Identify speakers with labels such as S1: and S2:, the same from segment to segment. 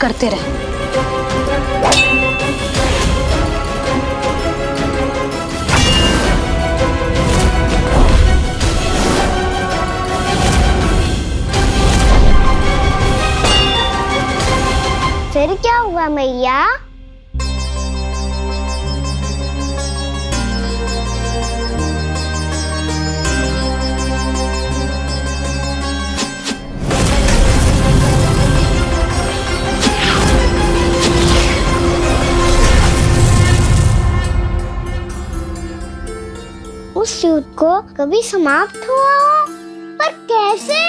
S1: करते रहे।
S2: फिर क्या हुआ मैया? उस युद्ध को कभी समाप्त हुआ हो, पर कैसे?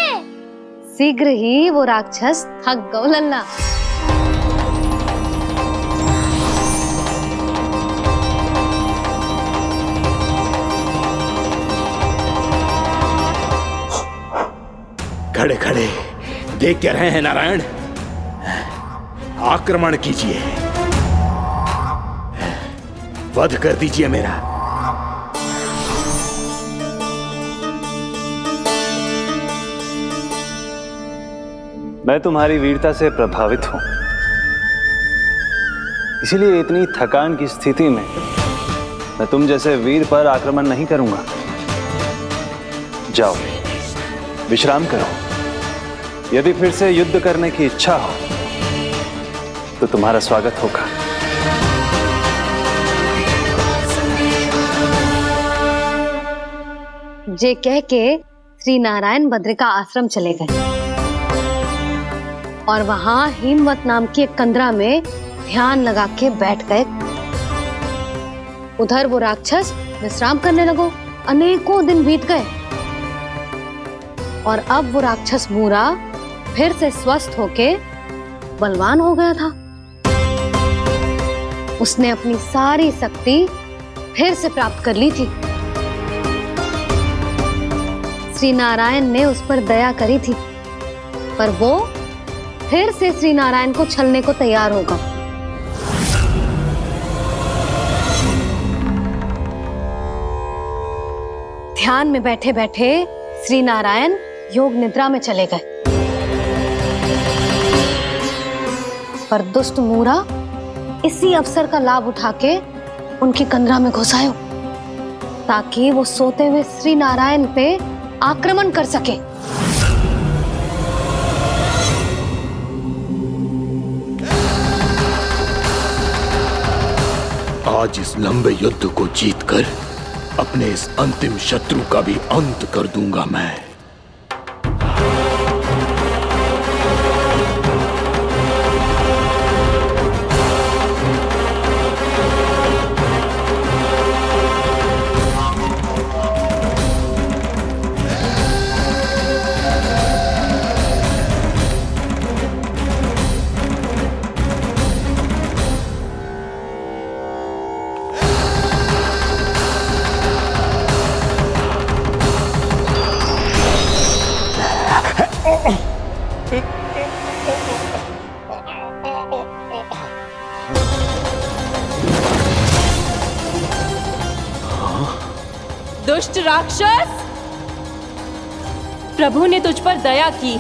S1: शीघ्र ही वो राक्षस थक गौ लल्ला।
S3: खड़े खड़े देख क्या रहे हैं नारायण? आक्रमण कीजिए, वध कर दीजिए मेरा।
S4: मैं तुम्हारी वीरता से प्रभावित हूं, इसीलिए इतनी थकान की स्थिति में मैं तुम जैसे वीर पर आक्रमण नहीं करूंगा। जाओ विश्राम करो। यदि फिर से युद्ध करने की इच्छा हो तो तुम्हारा स्वागत होगा।
S1: जे कह के श्री नारायण बद्रिका आश्रम चले गए और वहां हिमवत नाम की एक कंदरा में ध्यान लगा के बैठ गए। उधर वो राक्षस विश्राम करने लगो। अनेकों दिन बीत गए और अब वो राक्षस मूरा फिर से स्वस्थ होके बलवान हो गया था। उसने अपनी सारी शक्ति फिर से प्राप्त कर ली थी। श्री नारायण ने उस पर दया करी थी, पर वो फिर से श्री नारायण को छलने को तैयार होगा। ध्यान में बैठे बैठे श्री नारायण योग निद्रा में चले गए, पर दुष्ट मूरा इसी अवसर का लाभ उठा के उनकी कंदरा में घुस आयो ताकि वो सोते हुए श्री नारायण पे आक्रमण कर सके।
S3: आज इस लंबे युद्ध को जीतकर अपने इस अंतिम शत्रु का भी अंत कर दूंगा मैं।
S5: दुष्ट राक्षस, प्रभु ने तुझ पर दया की,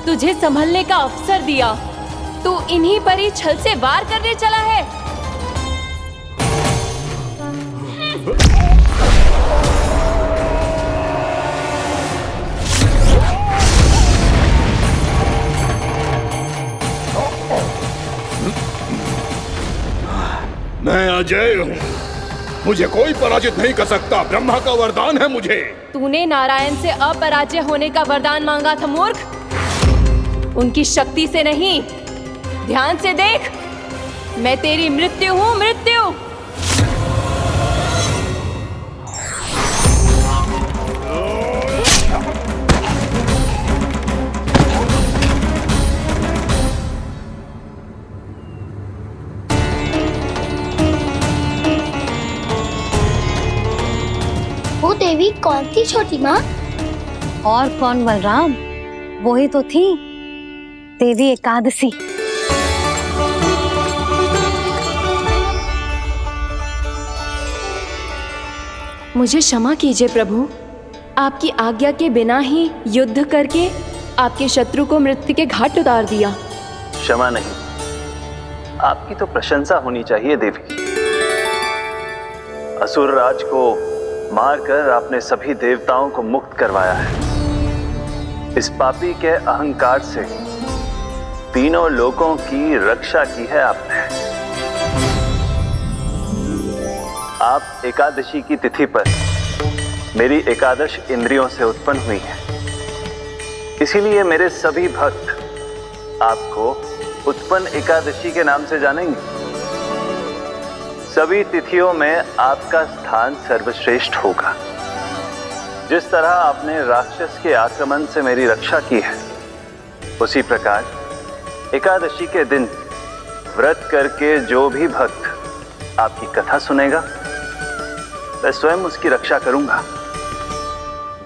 S5: तुझे संभलने का अवसर दिया। तू इन्हीं पर ही छल से वार करने चला है।
S3: मैं अजय हूँ, मुझे कोई पराजित नहीं कर सकता। ब्रह्मा का वरदान है मुझे।
S5: तूने नारायण से अपराजय होने का वरदान मांगा था मूर्ख, उनकी शक्ति से नहीं। ध्यान से देख, मैं तेरी मृत्यु हूँ, मृत्यु।
S2: वो देवी कौन थी छोटी माँ?
S1: और कौन बलराम, वही तो थी देवी एकादशी।
S5: मुझे क्षमा कीजिए प्रभु, आपकी आज्ञा के बिना ही युद्ध करके आपके शत्रु को मृत्यु के घाट उतार दिया।
S4: क्षमा नहीं, आपकी तो प्रशंसा होनी चाहिए देवी। असुर राज को मारकर आपने सभी देवताओं को मुक्त करवाया है। इस पापी के अहंकार से तीनों लोकों की रक्षा की है आपने। आप एकादशी की तिथि पर मेरी एकादश इंद्रियों से उत्पन्न हुई हैं। इसीलिए मेरे सभी भक्त आपको उत्पन्न एकादशी के नाम से जानेंगे। सभी तिथियों में आपका स्थान सर्वश्रेष्ठ होगा। जिस तरह आपने राक्षस के आक्रमण से मेरी रक्षा की है, उसी प्रकार एकादशी के दिन व्रत करके जो भी भक्त आपकी कथा सुनेगा, मैं स्वयं उसकी रक्षा करूंगा।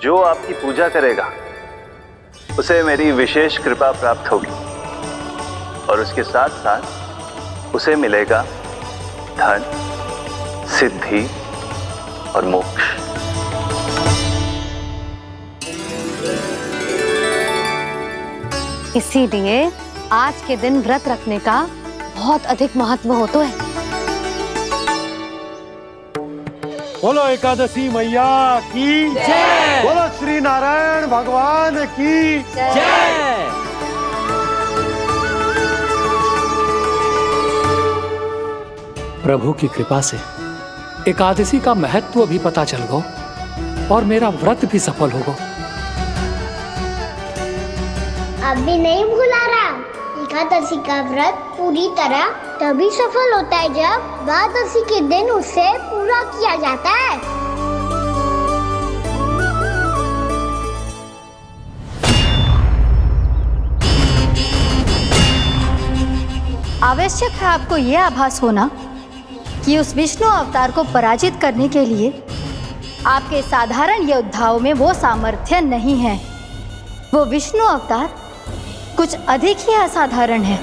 S4: जो आपकी पूजा करेगा उसे मेरी विशेष कृपा प्राप्त होगी और उसके साथ साथ उसे मिलेगा धन, सिद्धि और मोक्ष।
S1: इसीलिए आज के दिन व्रत रखने का बहुत अधिक महत्व होता है।
S6: बोलो एकादशी मैया की जय। बोलो श्री नारायण भगवान की जय।
S7: प्रभु की कृपा से एकादशी का महत्व भी पता चल गो और मेरा व्रत भी सफल होगा।
S2: अभी नहीं भूला राम, एकादशी का व्रत पूरी तरह तभी सफल होता है जब द्वादशी के दिन उसे पूरा किया जाता है।
S8: आवश्यक है आपको यह आभास होना कि उस विष्णु अवतार को पराजित करने के लिए आपके साधारण योद्धाओं में वो सामर्थ्य नहीं है। वो विष्णु अवतार कुछ अधिक ही असाधारण है।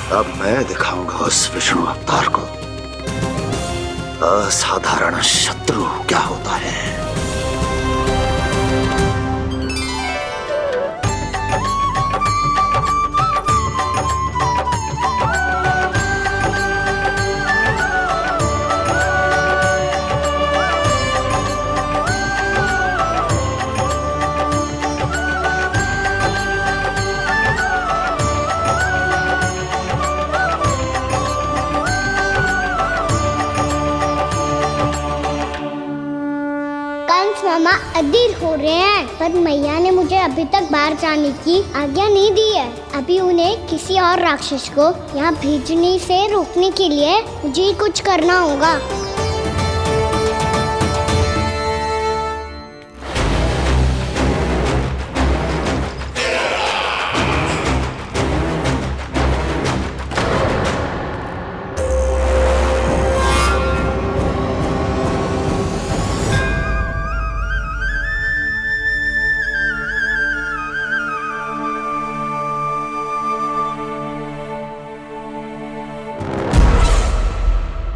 S3: अब मैं दिखाऊंगा उस विष्णु अवतार को असाधारण शत्रु क्या होता है।
S2: मामा अधीर हो रहे हैं, पर मैया ने मुझे अभी तक बाहर जाने की आज्ञा नहीं दी है। अभी उन्हें किसी और राक्षस को यहाँ भेजने से रोकने के लिए मुझे ही कुछ करना होगा।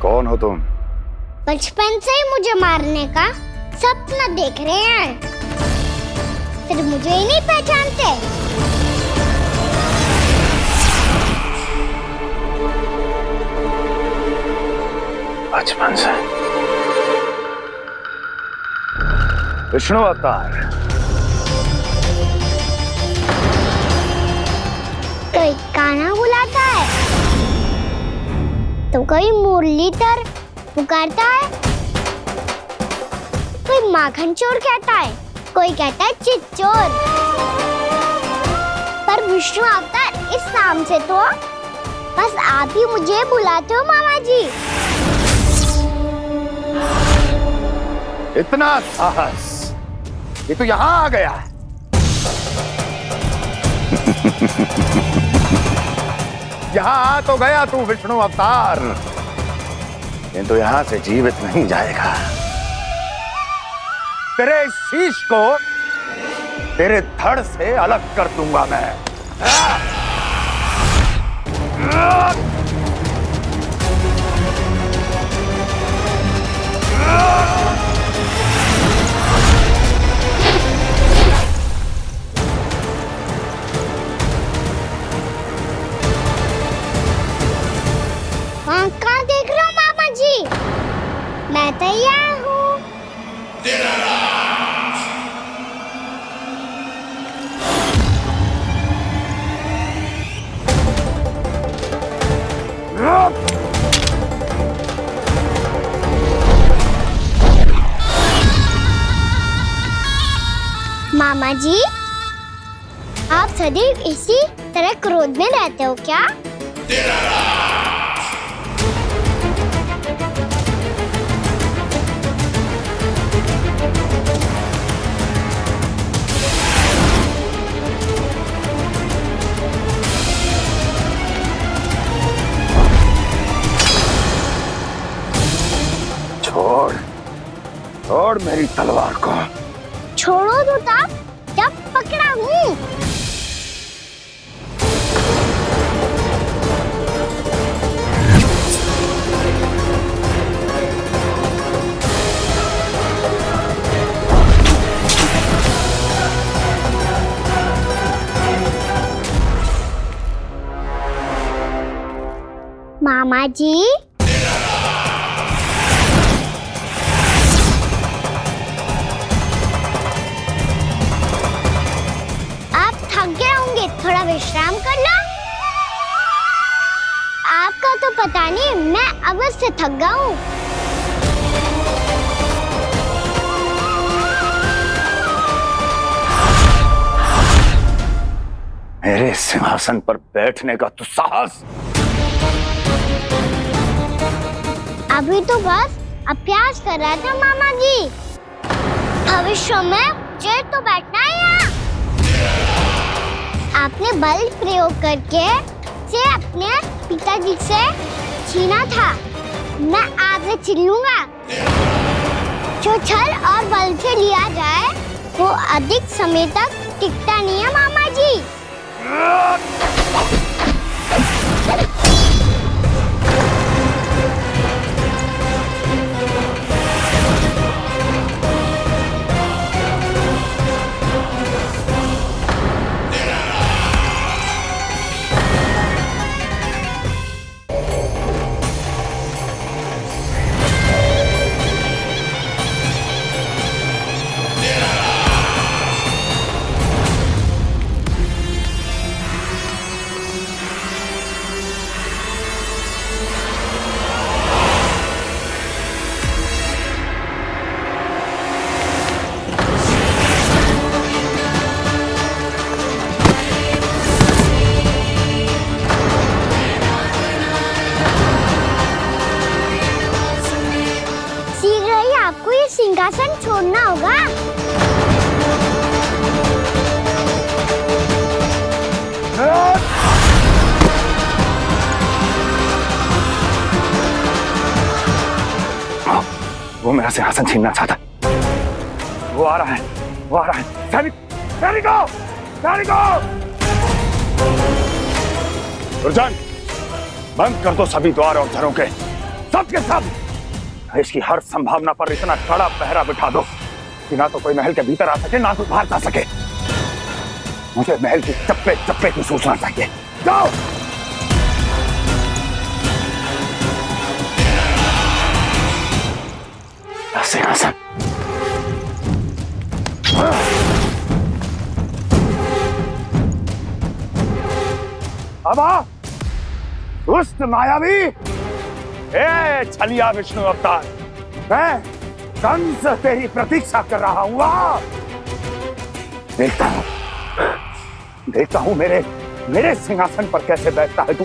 S3: कौन हो तुम?
S2: बचपन से ही मुझे मारने का सपना देख रहे हैं, सिर्फ मुझे ही नहीं पहचानते।
S4: बचपन से विष्णु अवतार।
S2: कोई कान्हा बुलाता है तो कोई मुरलीधर पुकारता है, कोई माखन चोर कहता है, कोई कहता है चिच्चोर। पर विष्णु अवतार इस नाम से तो बस आप ही मुझे बुलाते हो मामा जी।
S3: इतना साहस, ये तो यहाँ आ गया है।
S9: यहाँ आ तो गया तू विष्णु अवतार, किंतु यहाँ से जीवित नहीं जाएगा। तेरे इस शीश को तेरे धड़ से अलग कर दूंगा मैं।
S2: कहाँ देख रहे हो मामा जी? मैं तैयार हूँ। मामा जी, आप सदैव इसी तरह क्रोध में रहते हो क्या?
S9: छोड़, छोड़ मेरी तलवार को।
S2: छोड़ो तो तब जब पकड़ा हूँ। मामा जी, थोड़ा विश्राम कर लो। आपका तो पता नहीं, मैं अवश्य थक गया हूँ।
S9: मेरे सिंहासन पर बैठने का तो साहस।
S2: अभी तो बस अभ्यास कर रहा था मामा जी। भविष्य में मुझे तो बैठना है यहाँ। आपने बल प्रयोग करके से अपने पिताजी से छीना था। मैं आपसे छीन लूंगा। जो छल और बल से लिया जाए वो अधिक समय तक टिकता नहीं है मामा जी। आपको ये सिंहासन छोड़ना होगा।
S9: वो मेरा सिंहासन छीनना चाहता। वो आ रहा है, वो आ रहा है। सैनिकों, दुर्जन, बंद कर दो सभी द्वार और झरोखे, सबके सब। इसकी हर संभावना पर इतना कड़ा पहरा बिठा दो कि ना तो कोई महल के भीतर आ सके, ना कोई बाहर जा सके। मुझे महल की चप्पे चप्पे की सूचना चाहिए। जाओ। सिंहासन। अब आ, दुष्ट मायावी, ए छलिया विष्णु अवतार, मैं कंस तेरी प्रतीक्षा कर रहा हूँ। देखता हूँ मेरे सिंहासन पर कैसे बैठता है तू।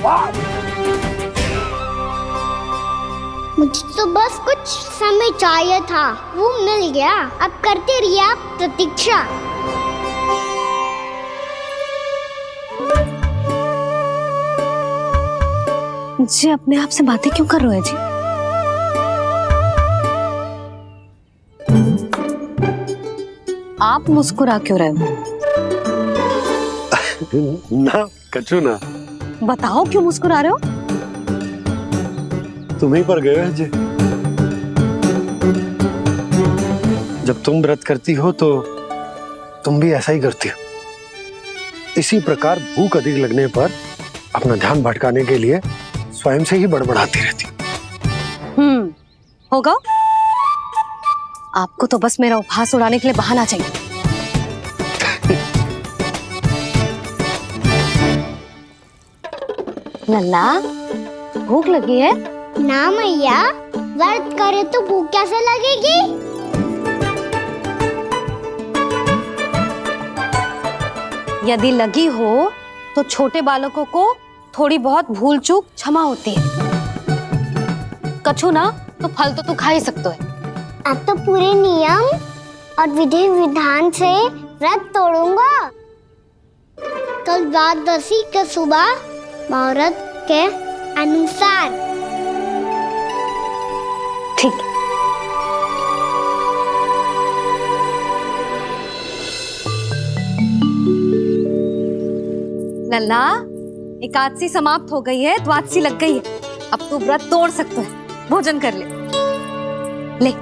S2: मुझे तो बस कुछ समय चाहिए था, वो मिल गया। अब करते रहिए आप प्रतीक्षा।
S1: जी अपने आप से बातें क्यों कर रहे हो जी? आप मुस्कुरा क्यों रहे हो?
S6: ना कछु ना।
S1: बताओ क्यों मुस्कुरा रहे हो?
S6: तुम्हीं पर गए हैं जी। जब तुम व्रत करती हो तो तुम भी ऐसा ही करती हो। इसी प्रकार भूख अधिक लगने पर अपना ध्यान भटकाने के लिए स्वयं से ही बड़बड़ाती रहती।
S1: होगा। आपको तो बस मेरा उपहास उड़ाने के लिए बहाना चाहिए। लल्ला, भूख लगी है?
S2: ना मैया, व्रत करे तो भूख कैसे लगेगी?
S1: यदि लगी हो तो छोटे बालकों को थोड़ी बहुत भूल चूक क्षमा होती है। कछु ना तो फल तो तू खा ही सकते है।
S2: अब तो पूरे नियम और विधि विधान से व्रत तोड़ूंगा। कल द्वादशी के सुबह मुहूर्त के अनुसार।
S1: ठीक। लल्ला, एकादशी समाप्त हो गई है, द्वादशी लग गई है। अब तू व्रत तोड़ सकते है। भोजन कर ले। ले।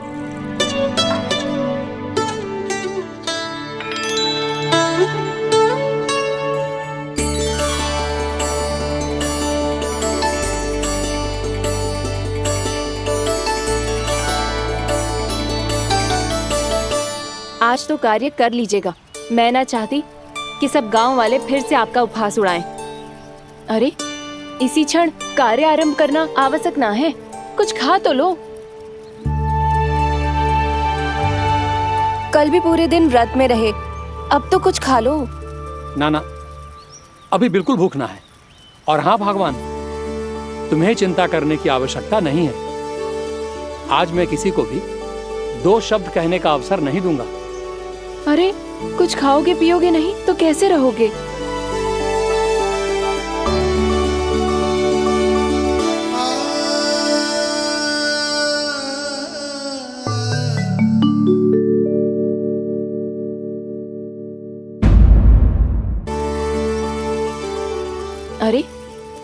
S5: आज तो कार्य कर लीजिएगा। मैं ना चाहती कि सब गांव वाले फिर से आपका उपहास उड़ाएं। अरे, इसी क्षण कार्य आरंभ करना आवश्यक ना है। कुछ खा तो लो। कल भी पूरे दिन व्रत में रहे, अब तो कुछ खा लो।
S7: ना ना, अभी बिल्कुल भूख ना है। और हाँ भगवान, तुम्हें चिंता करने की आवश्यकता नहीं है। आज मैं किसी को भी 2 शब्द कहने का अवसर नहीं दूंगा।
S5: अरे, कुछ खाओगे पियोगे नहीं तो कैसे रहोगे? अरे,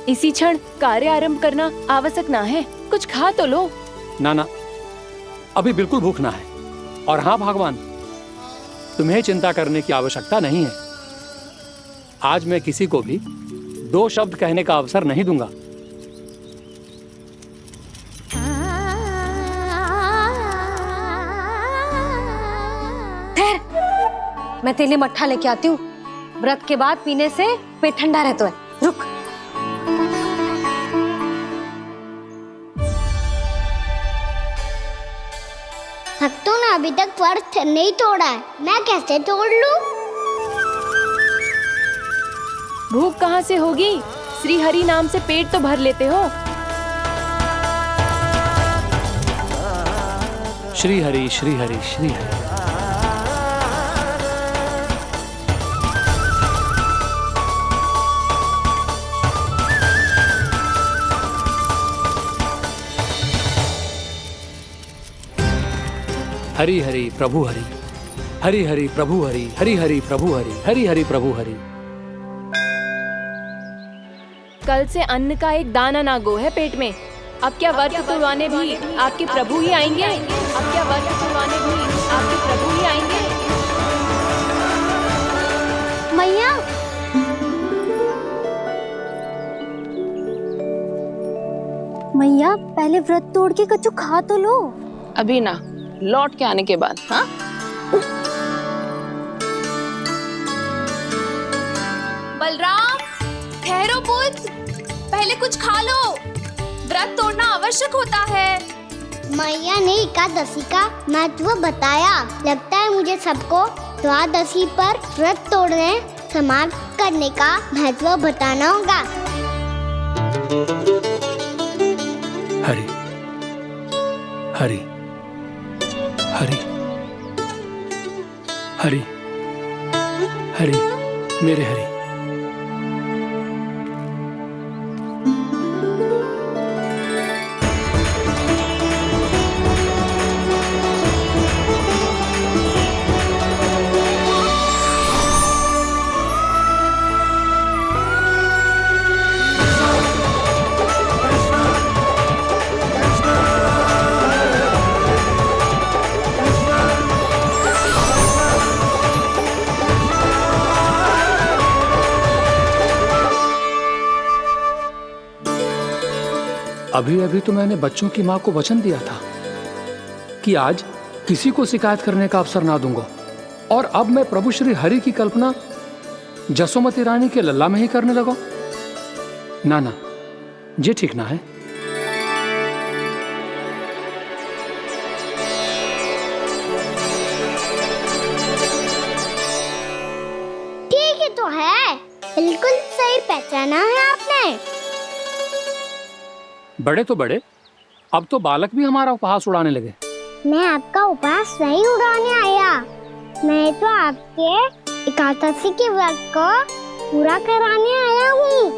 S5: इसी क्षण कार्य आरंभ करना आवश्यक ना है। कुछ खा तो लो।
S7: ना ना, अभी बिल्कुल भूख ना है। और हाँ भगवान, तुम्हें चिंता करने की आवश्यकता नहीं है। आज मैं किसी को भी 2 शब्द कहने का अवसर नहीं दूंगा।
S1: ठहर, मैं तेरे लिए मट्ठा लेके आती हूँ। व्रत के बाद पीने से पेट ठंडा रहता है। रुक।
S2: भक्तों ने अभी तक व्रत नहीं तोड़ा है, मैं कैसे तोड़ लूं?
S5: भूख कहाँ से होगी? श्री हरि नाम से पेट तो भर लेते हो।
S7: श्री हरि श्री हरि श्री हरि। हरि हरि प्रभु हरि, हरि हरि प्रभु हरि, हरि हरि प्रभु हरि, हरि हरि प्रभु हरि।
S5: कल से अन्न का एक दाना ना गो है पेट में। अब क्या व्रत तुड़वाने भी आपके प्रभु ही आएंगे? अब क्या व्रत तुड़वाने भी आपके प्रभु ही आएंगे?
S2: मैया, मैया पहले व्रत तोड़ के कछु खा तो लो।
S10: अभी ना, लौट के आने के बाद। हाँ,
S5: बलराम, ठहरो पुत्र, पहले कुछ खा लो। व्रत तोड़ना आवश्यक होता है।
S2: मैया ने एकादशी का महत्व बताया। लगता है मुझे सबको द्वादशी पर व्रत तोड़ने समाप्त करने का महत्व बताना होगा।
S7: हरि हरि हरि हरि हरि, मेरे हरि। अभी अभी तो मैंने बच्चों की माँ को वचन दिया था कि आज किसी को शिकायत करने का अवसर ना दूंगा, और अब मैं प्रभु श्री हरि की कल्पना जसोमती रानी के लल्ला में ही करने लगा। ना ना, ये ठीक ना है।
S2: ठीक ही तो है, बिल्कुल सही पहचाना है आपने।
S7: बड़े तो बड़े, अब तो बालक भी हमारा उपहास उड़ाने लगे।
S2: मैं आपका उपहास नहीं उड़ाने आया, मैं तो आपके एकादशी के व्रत को पूरा कराने आया हूँ।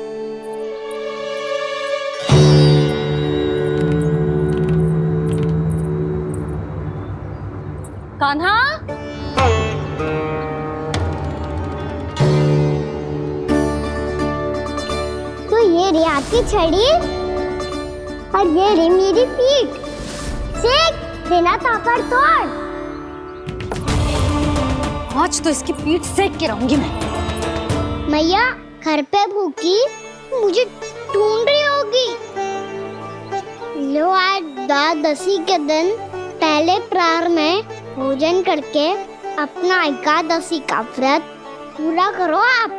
S1: कान्हा,
S2: तो ये रे आपकी छड़ी और ये रे मेरी पीठ। सेक बिना ताकत तोड़।
S1: आज तो इसकी पीठ सेक के रहूंगी मैं।
S2: मैया घर पे भूखी मुझे ढूंढ रही होगी। लो आज द्वादशी के दिन पहले प्रहर में भोजन करके अपना एकादशी का व्रत पूरा करो आप।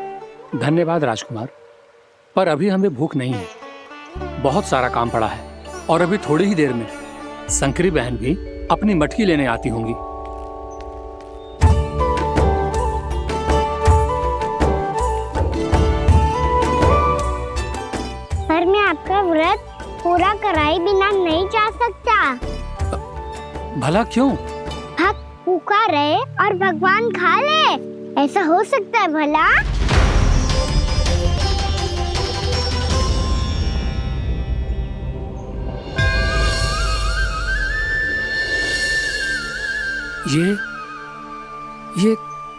S7: धन्यवाद राजकुमार, पर अभी हमें भूख नहीं है, बहुत सारा काम पड़ा है, और अभी थोड़ी ही देर में शंकरी बहन भी अपनी मटकी लेने आती होंगी।
S2: पर मैं आपका व्रत पूरा कराए बिना नहीं जा सकता।
S7: भला क्यों?
S2: भक्त भूखा रहे और भगवान खा ले, ऐसा हो सकता है भला?
S7: ये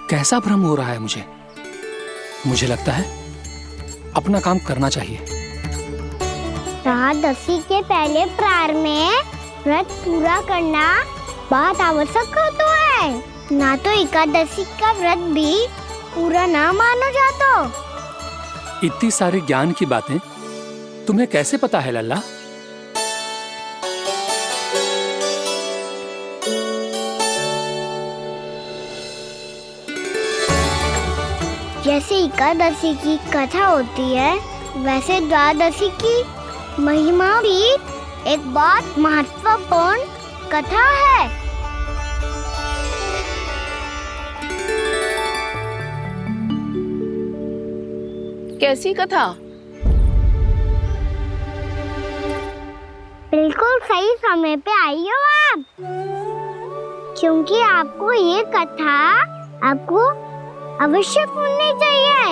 S7: कैसा भ्रम हो रहा है मुझे लगता है अपना काम करना चाहिए।
S2: द्वादशी के पहले प्रहर में व्रत पूरा करना बहुत आवश्यक होता है, ना तो एकादशी का व्रत भी पूरा ना मानो जाता।
S7: इतनी सारी ज्ञान की बातें तुम्हें कैसे पता है लल्ला?
S2: जैसे एकादशी की कथा होती है, वैसे द्वादशी की महिमा भी एक बहुत महत्वपूर्ण कथा है।
S10: कैसी कथा?
S2: बिल्कुल सही समय पे आई हो आप, क्योंकि आपको ये कथा आपको अवश्य सुननी चाहिए।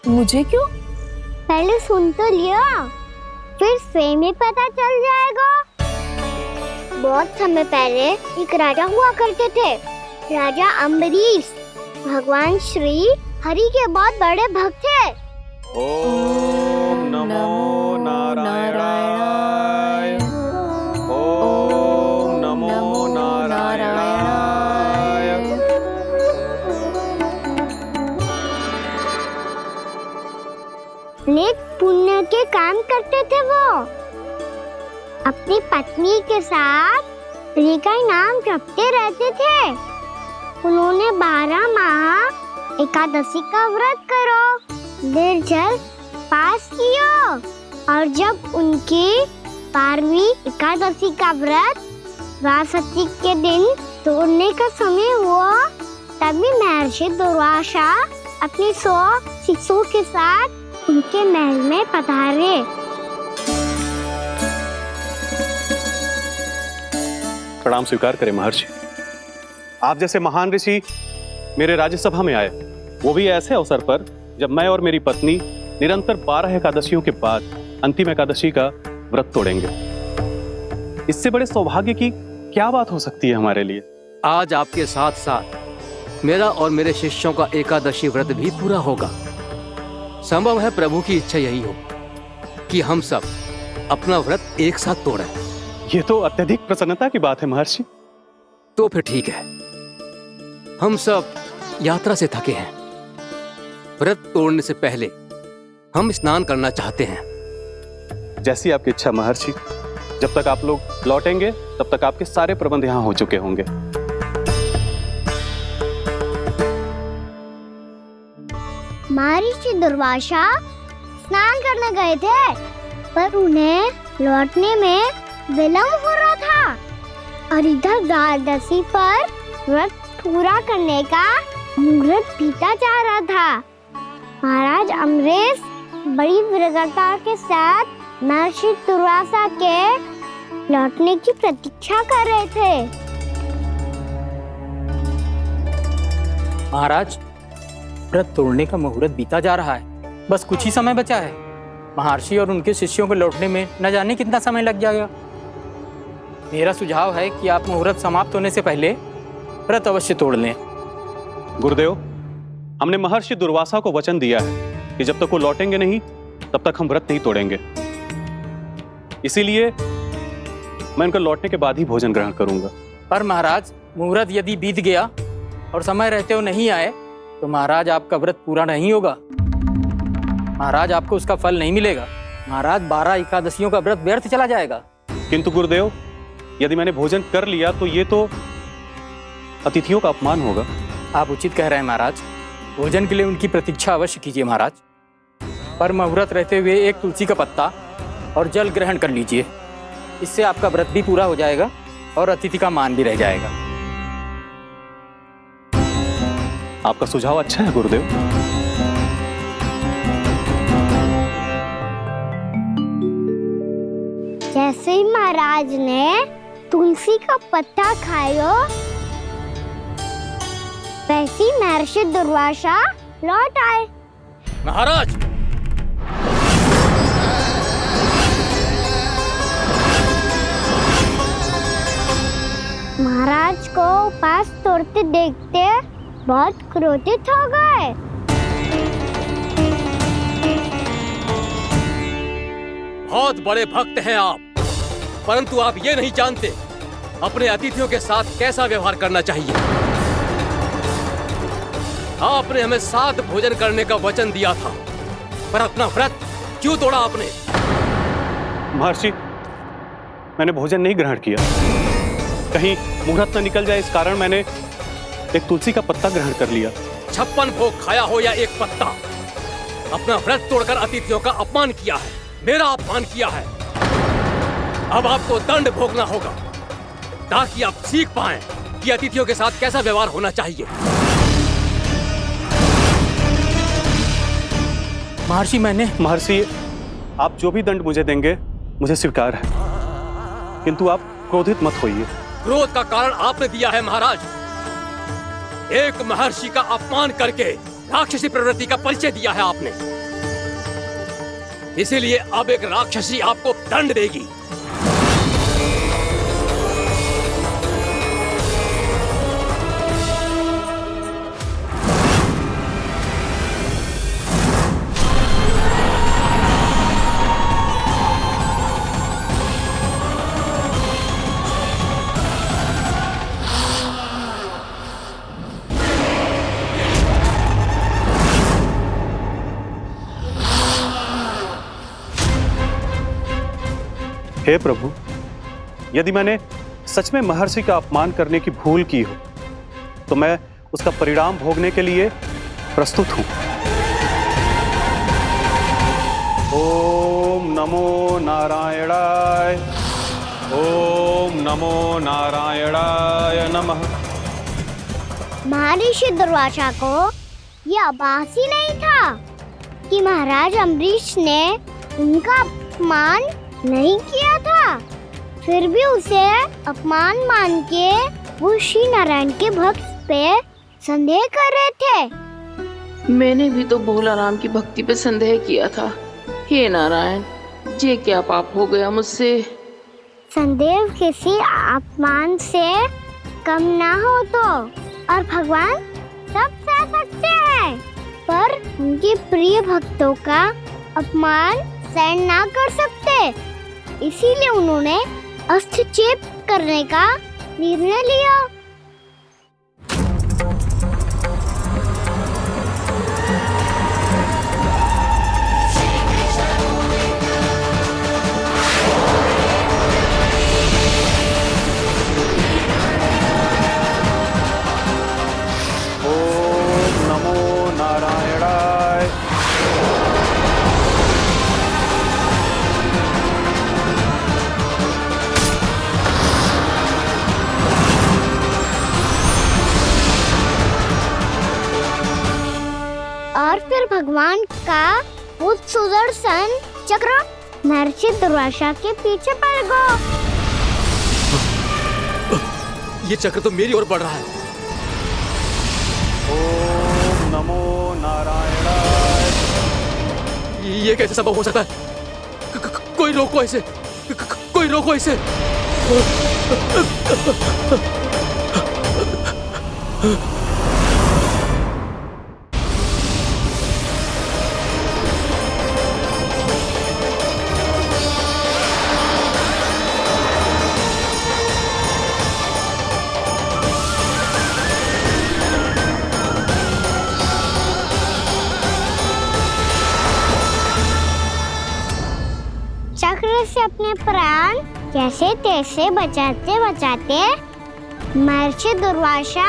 S10: मुझे क्यों?
S2: पहले सुन तो लिया, फिर स्वयं ही पता चल जाएगा। बहुत समय पहले एक राजा हुआ करते थे, राजा अम्बरीश। भगवान श्री हरि के बहुत बड़े भक्त थे।
S11: ओम नमो नारायणाय। ओम नमो नारायणाय।
S2: नेक पुण्य के काम करते थे वो। अपनी पत्नी के साथ हरि का नाम जपते रहते थे। उन्होंने 12 माह एकादशी का व्रत करो निर्जल पास किया, और जब उनकी 12वीं एकादशी का व्रत द्वादशी के दिन तोड़ने का समय हुआ, तभी महर्षि दुर्वासा अपनी 100 शिष्यों के साथ उनके महल में पधारे।
S11: प्रणाम स्वीकार करें महर्षि। आप जैसे महान ऋषि मेरे राज्यसभा में आए, वो भी ऐसे अवसर पर जब मैं और मेरी पत्नी निरंतर 12 एकादशियों के बाद अंतिम एकादशी का व्रत तोड़ेंगे। इससे बड़े सौभाग्य की क्या बात हो सकती है हमारे लिए?
S12: आज आपके साथ साथ मेरा और मेरे शिष्यों का एकादशी व्रत भी पूरा होगा। संभव है प्रभु की इच्छा यही हो कि हम सब अपना व्रत एक साथ तोड़ें।
S11: ये तो अत्यधिक प्रसन्नता की बात है महर्षि।
S12: तो फिर ठीक है, हम सब यात्रा से थके हैं, व्रत तोड़ने से पहले हम स्नान करना चाहते हैं।
S11: जैसी आपकी इच्छा महर्षि। जब तक आप लोग लौटेंगे तब तक आपके सारे प्रबंध यहाँ हो चुके होंगे।
S2: महर्षि दुर्वासा स्नान करने गए थे, पर उन्हें लौटने में विलंब हो रहा था और इधर द्वादशी पर व्रत पूरा करने का मुहूर्त बीता जा रहा था। महाराज अमरीश बड़ी विरगता के साथ महर्षि दुर्वासा के लौटने की प्रतीक्षा कर रहे थे।
S13: महाराज, व्रत तोड़ने का मुहूर्त बीता जा रहा है, बस कुछ ही समय बचा है। महर्षि और उनके शिष्यों को लौटने में न जाने कितना समय लग जाएगा। मेरा सुझाव है कि आप मुहूर्त समाप्त होने से पहले व्रत अवश्य तोड़ लें।
S11: गुरुदेव, हमने महर्षि दुर्वासा को वचन दिया है कि जब तक वो लौटेंगे नहीं तब तक हम व्रत नहीं तोड़ेंगे। इसीलिए मैं उनके लौटने के बाद ही भोजन ग्रहण करूंगा।
S13: पर महाराज, मुहूर्त यदि बीत गया और समय रहते हुए नहीं आए तो महाराज आपका व्रत पूरा नहीं होगा। महाराज, आपको उसका फल नहीं मिलेगा। महाराज, 12 एकादशियों का व्रत व्यर्थ चला जाएगा।
S11: किंतु गुरुदेव, यदि मैंने भोजन कर लिया तो ये तो अतिथियों का अपमान होगा।
S13: आप उचित कह रहे हैं महाराज, भोजन के लिए उनकी प्रतीक्षा अवश्य कीजिए महाराज। पर मुहूर्त रहते हुए एक तुलसी का पत्ता और जल ग्रहण कर लीजिए। इससे आपका व्रत भी पूरा हो जाएगा और अतिथि का मान भी रह जाएगा।
S11: आपका सुझाव अच्छा है गुरुदेव।
S2: जैसे ही महाराज ने तुलसी का पत्ता खाया, वैसे ही महर्षि दुर्वासा लौट आए।
S12: महाराज,
S2: महाराज को उपास तोड़ते देखते बहुत क्रोधित हो गए।
S12: बहुत बड़े भक्त हैं आप, परंतु आप ये नहीं जानते अपने अतिथियों के साथ कैसा व्यवहार करना चाहिए। आपने हमें साथ भोजन करने का वचन दिया था, पर अपना व्रत क्यों तोड़ा आपने?
S11: महर्षि, मैंने भोजन नहीं ग्रहण किया। कहीं मुहूर्त न निकल जाए, इस कारण मैंने एक तुलसी का पत्ता ग्रहण कर लिया।
S12: 56 भोग खाया हो या एक पत्ता, अपना व्रत तोड़कर अतिथियों का अपमान किया है, मेरा अपमान किया है। अब आपको दंड भोगना होगा ताकि आप सीख पाएं कि अतिथियों के साथ कैसा व्यवहार होना चाहिए।
S11: महर्षि, आप जो भी दंड मुझे देंगे मुझे स्वीकार है, किंतु आप क्रोधित मत होइए।
S12: क्रोध का कारण आपने दिया है महाराज। एक महर्षि का अपमान करके राक्षसी प्रवृत्ति का परिचय दिया है आपने। इसीलिए अब एक राक्षसी आपको दंड देगी।
S11: हे प्रभु, यदि मैंने सच में महर्षि का अपमान करने की भूल की हो तो मैं उसका परिणाम भोगने के लिए प्रस्तुत हूं। ओम नमो नारायणाय, ओम नमो नारायणाय नमः।
S2: महर्षि दुर्वासा को यह आभास ही नहीं था कि महाराज अम्बरीश ने उनका अपमान नहीं किया था। फिर भी उसे अपमान मान के वो श्री नारायण के भक्त पे संदेह कर रहे थे।
S10: मैंने भी तो भोला राम की भक्ति पे संदेह किया था। हे नारायण, ये क्या पाप हो गया मुझसे?
S2: संदेह किसी अपमान से कम ना हो तो, और भगवान सब सह सकते हैं, पर उनके प्रिय भक्तों का अपमान सहन ना कर सकते। इसीलिए उन्होंने अस्थिचेप करने का निर्णय लिया। भगवान का वो सुदर्शन चक्र महर्षि दुर्वासा के पीछे पड़ गया।
S12: ये चक्र तो मेरी ओर बढ़ रहा है।
S11: ओम नमो नारायणाय।
S12: ये कैसे संभव हो सकता है? कोई रोको इसे, कोई रोको इसे।
S2: चक्र से अपने प्राण कैसे तैसे बचाते बचाते महर्षि दुर्वासा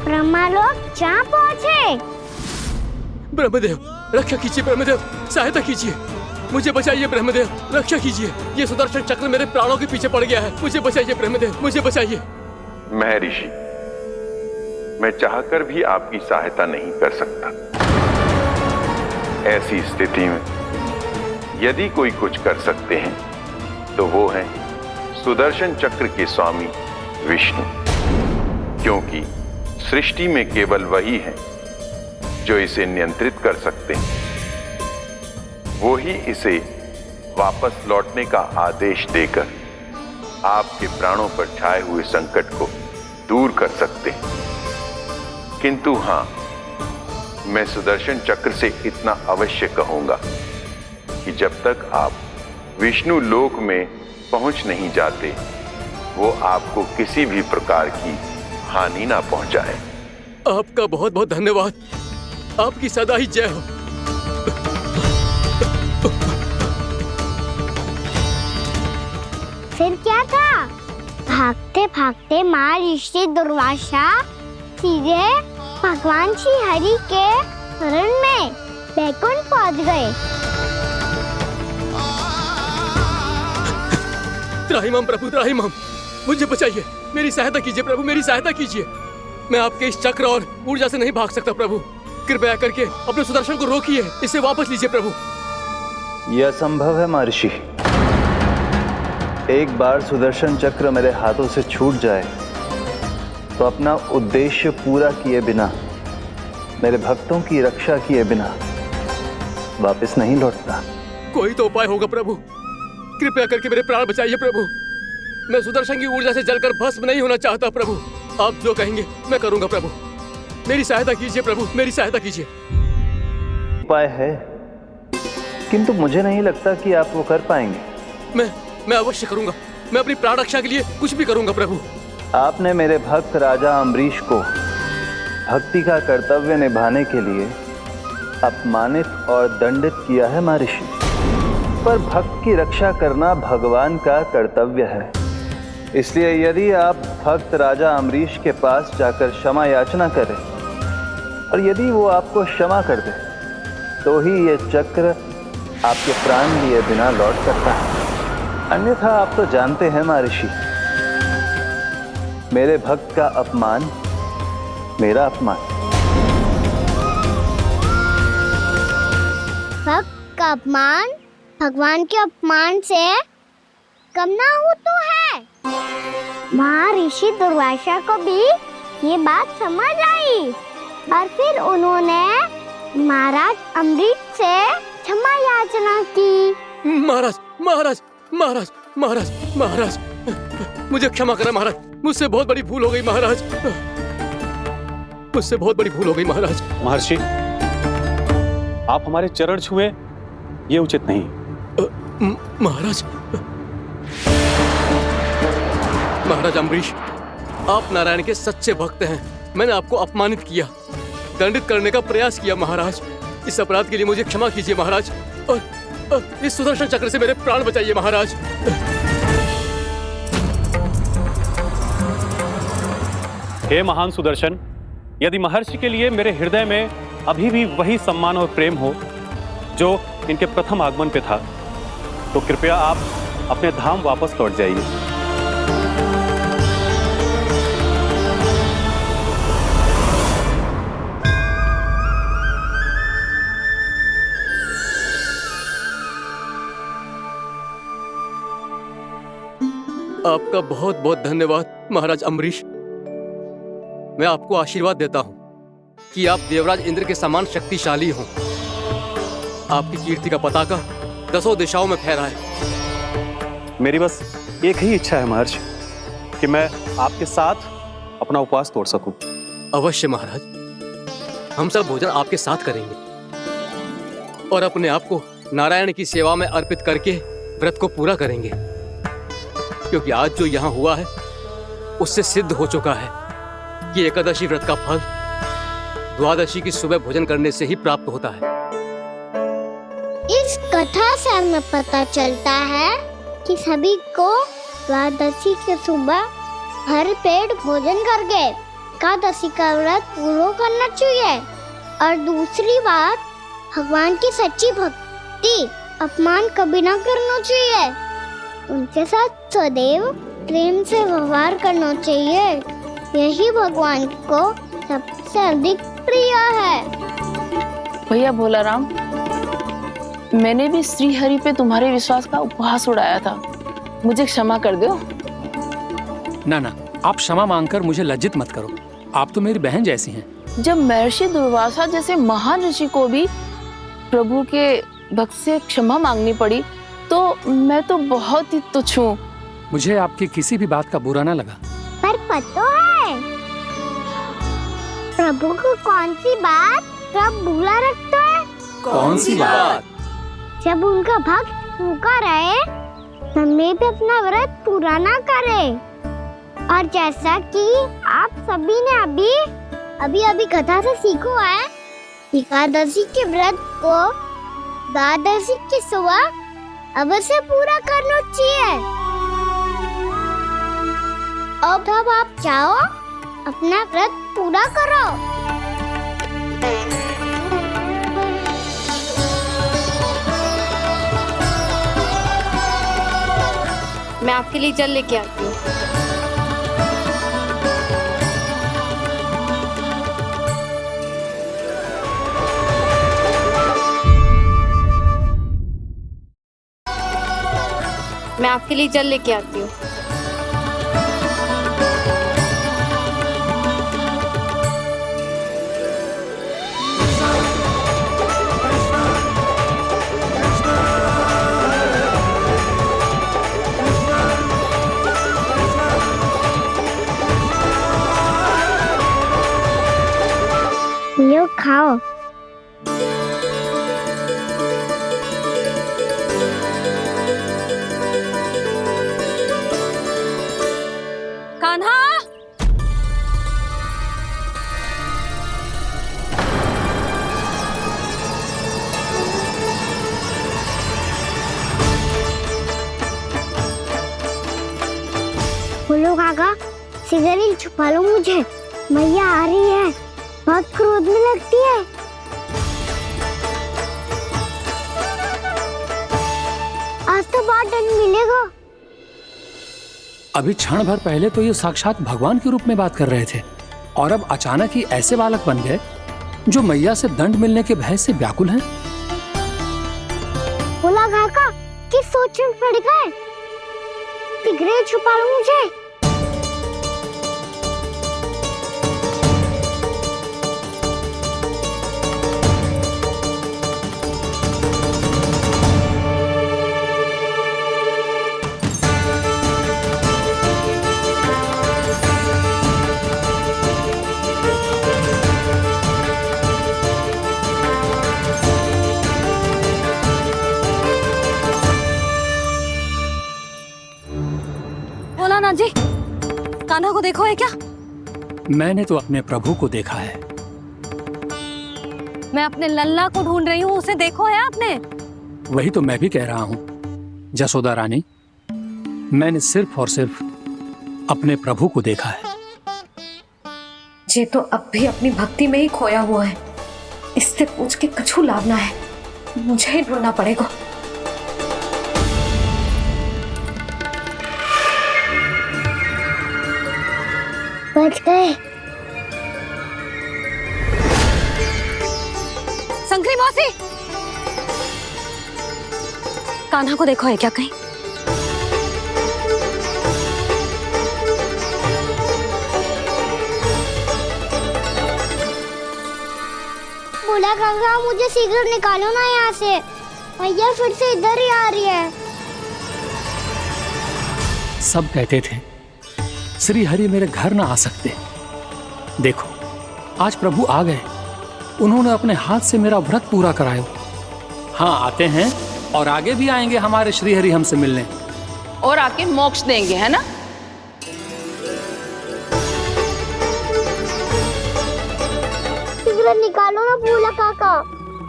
S2: ब्रह्मलोक जा पहुँचे।
S12: ब्रह्मदेव रक्षा कीजिए, ब्रह्मदेव सहायता कीजिए, मुझे बचाइए ब्रह्मदेव, रक्षा कीजिए। ये सुदर्शन चक्र मेरे प्राणों के पीछे पड़ गया है, मुझे बचाइए ब्रह्मदेव, मुझे बचाइए।
S14: महर्षि, मैं चाहकर भी आपकी सहायता नहीं कर सकता। ऐसी स्थिति में यदि कोई कुछ कर सकते हैं तो वो है सुदर्शन चक्र के स्वामी विष्णु, क्योंकि सृष्टि में केवल वही है जो इसे नियंत्रित कर सकते हैं। वो ही इसे वापस लौटने का आदेश देकर आपके प्राणों पर छाए हुए संकट को दूर कर सकते हैं। किंतु हां, मैं सुदर्शन चक्र से इतना अवश्य कहूंगा कि जब तक आप विष्णु लोक में पहुंच नहीं जाते, वो आपको किसी भी प्रकार की हानि ना पहुंचाए।
S12: आपका बहुत बहुत धन्यवाद, आपकी सदा ही जय हो।
S2: फिर क्या था? भागते भागते महर्षि दुर्वासा सीधे भगवान श्री हरि के शरण में बैकुंठ पहुंच गए।
S12: त्राहिमाम प्रभु, त्राहिमाम, मुझे बचाइए, मेरी सहायता कीजिए प्रभु, मेरी सहायता कीजिए। मैं आपके इस चक्र और ऊर्जा से नहीं भाग सकता प्रभु, कृपया करके अपने सुदर्शन को रोकिए, इसे वापस लीजिए प्रभु।
S4: यह असंभव है महर्षि। एक बार सुदर्शन चक्र मेरे हाथों से छूट जाए तो अपना उद्देश्य पूरा किए बिना, मेरे भक्तों की रक्षा किए बिना वापस नहीं लौटता।
S12: कोई तो उपाय होगा प्रभु, कृपया करके मेरे प्राण बचाइए प्रभु। मैं सुदर्शन की ऊर्जा से जलकर भस्म नहीं होना चाहता प्रभु। आप जो कहेंगे मैं करूंगा प्रभु, मेरी सहायता कीजिए प्रभु, मेरी सहायता कीजिए।
S4: उपाय है, किंतु मुझे नहीं लगता कि आप वो कर पाएंगे।
S12: मैं अवश्य करूंगा, मैं अपनी प्राण रक्षा के लिए कुछ भी करूंगा प्रभु।
S4: आपने मेरे भक्त राजा अम्बरीश को भक्ति का कर्तव्य निभाने के लिए अपमानित और दंडित किया है महर्षि, पर भक्त की रक्षा करना भगवान का कर्तव्य है। इसलिए यदि आप भक्त राजा अम्बरीश के पास जाकर क्षमा याचना करें और यदि वो आपको क्षमा कर दे तो ही ये चक्र आपके प्राण लिए बिना लौट सकता है। अन्यथा आप तो जानते हैं महर्षि, मेरे भक्त का अपमान मेरा अपमान।
S2: भक्त का अपमान भगवान के अपमान से कम ना हो तो है। महर्षि दुर्वासा को भी ये बात समझ आई और फिर उन्होंने महाराज अम्बरीश से क्षमा याचना की।
S12: महाराज महाराज महाराज महाराज महाराज, मुझे क्षमा करें महाराज, मुझसे बहुत बड़ी भूल हो गई महाराज, मुझसे बहुत बड़ी भूल हो गई महाराज।
S11: महर्षि, आप हमारे चरण छुए ये उचित नहीं।
S12: महाराज, महाराज अम्बरीश, आप नारायण के सच्चे भक्त हैं। मैंने आपको अपमानित किया, दंडित करने का प्रयास किया महाराज। इस अपराध के लिए मुझे क्षमा कीजिए महाराज, और इस सुदर्शन चक्र से मेरे प्राण बचाइए महाराज।
S11: हे महान सुदर्शन, यदि महर्षि के लिए मेरे हृदय में अभी भी वही सम्मान और प्रेम हो जो इनके प्रथम आगमन पे था, तो कृपया आप अपने धाम वापस लौट जाइए।
S12: आपका बहुत बहुत धन्यवाद महाराज अम्बरीश। मैं आपको आशीर्वाद देता हूँ कि आप देवराज इंद्र के समान शक्तिशाली हों। आपकी कीर्ति का पताका 10 दिशाओं में फहराए।
S11: मेरी बस एक ही इच्छा है महर्षि कि मैं आपके साथ अपना उपवास तोड़ सकूं।
S12: अवश्य महाराज, हम सब भोजन आपके साथ करेंगे और अपने आप को नारायण की सेवा में अर्पित करके व्रत को पूरा करेंगे, क्योंकि आज जो यहाँ हुआ है उससे सिद्ध हो चुका है कि एकादशी व्रत का फल द्वादशी की सुबह भोजन करने से ही प्राप्त होता है।
S2: इस कथा से हमें पता चलता है कि सभी को द्वादशी के सुबह भर पेट भोजन करके एकादशी का व्रत पूरा करना चाहिए। और दूसरी बात, भगवान की सच्ची भक्ति अपमान कभी ना करना चाहिए। उनके साथ सदैव प्रेम से व्यवहार करना चाहिए। यही भगवान को सबसे अधिक प्रिय है।
S10: भैया भोलाराम, मैंने भी श्री हरि पे तुम्हारे विश्वास का उपहास उड़ाया था, मुझे क्षमा कर दो।
S7: ना ना, आप क्षमा मांगकर मुझे लज्जित मत करो, आप तो मेरी बहन जैसी हैं।
S10: जब महर्षि दुर्वासा जैसे महान ऋषि को भी प्रभु के भक्त से क्षमा मांगनी पड़ी, तो मैं तो बहुत ही तुच्छ हूँ।
S7: मुझे आपकी किसी भी बात का बुरा ना लगा।
S2: पर पता है प्रभु को कौन सी बात कब बुरा रखता है?
S7: कौन सी बात?
S2: जब उनका भक्त भूखा रहे, समय पे अपना व्रत पूरा ना करे। और जैसा कि आप सभी ने अभी कथा से सीखो है, एकादशी के व्रत को द्वादशी की सुबह अवश्य पूरा करना चाहिए। अब आप जाओ, अपना व्रत पूरा करो।
S1: मैं आपके लिए जल लेके आती हूँ। मैं आपके लिए जल लेके आती हूँ।
S2: लो खाओ।
S1: कान्हा,
S2: बोलो काका, सिगरेट छुपा लो मुझे, मैया आ रही है, बहुत क्रोध में लगती है। आज तो बहुत दंड मिलेगा।
S7: अभी क्षण भर पहले तो ये साक्षात भगवान के रूप में बात कर रहे थे, और अब अचानक ही ऐसे बालक बन गए जो मैया से दंड मिलने के भय से व्याकुल हैं।
S2: बोला काका, किस सोच में पड़ गए? सिगरेट छुपा लो मुझे।
S1: भोलानाथ जी, कान्हा को देखो है क्या?
S7: मैंने तो अपने प्रभु को देखा है।
S1: मैं अपने लल्ला को ढूंढ रही हूँ, उसे देखो है आपने?
S7: वही तो मैं भी कह रहा हूँ जसोदा रानी, मैंने सिर्फ और सिर्फ अपने प्रभु को देखा है।
S1: ये तो अब भी अपनी भक्ति में ही खोया हुआ है, इससे पूछ के कछु लाभ ना है, मुझे ही ढूंढना पड़ेगा।
S2: बच गए।
S1: संकरी मौसी, कान्हा को देखो है क्या कहीं?
S2: भोला काका, मुझे शीघ्र निकालो ना यहाँ से। मैया फिर से इधर ही आ रही है।
S7: सब कहते थे श्री हरि मेरे घर ना आ सकते। देखो आज प्रभु आ गए, उन्होंने अपने हाथ से मेरा व्रत पूरा कराया। हाँ आते हैं और आगे भी आएंगे हमारे श्री हरि हमसे मिलने
S10: और आके मोक्ष देंगे, है ना?
S2: शीघ्र निकालो ना भोला काका,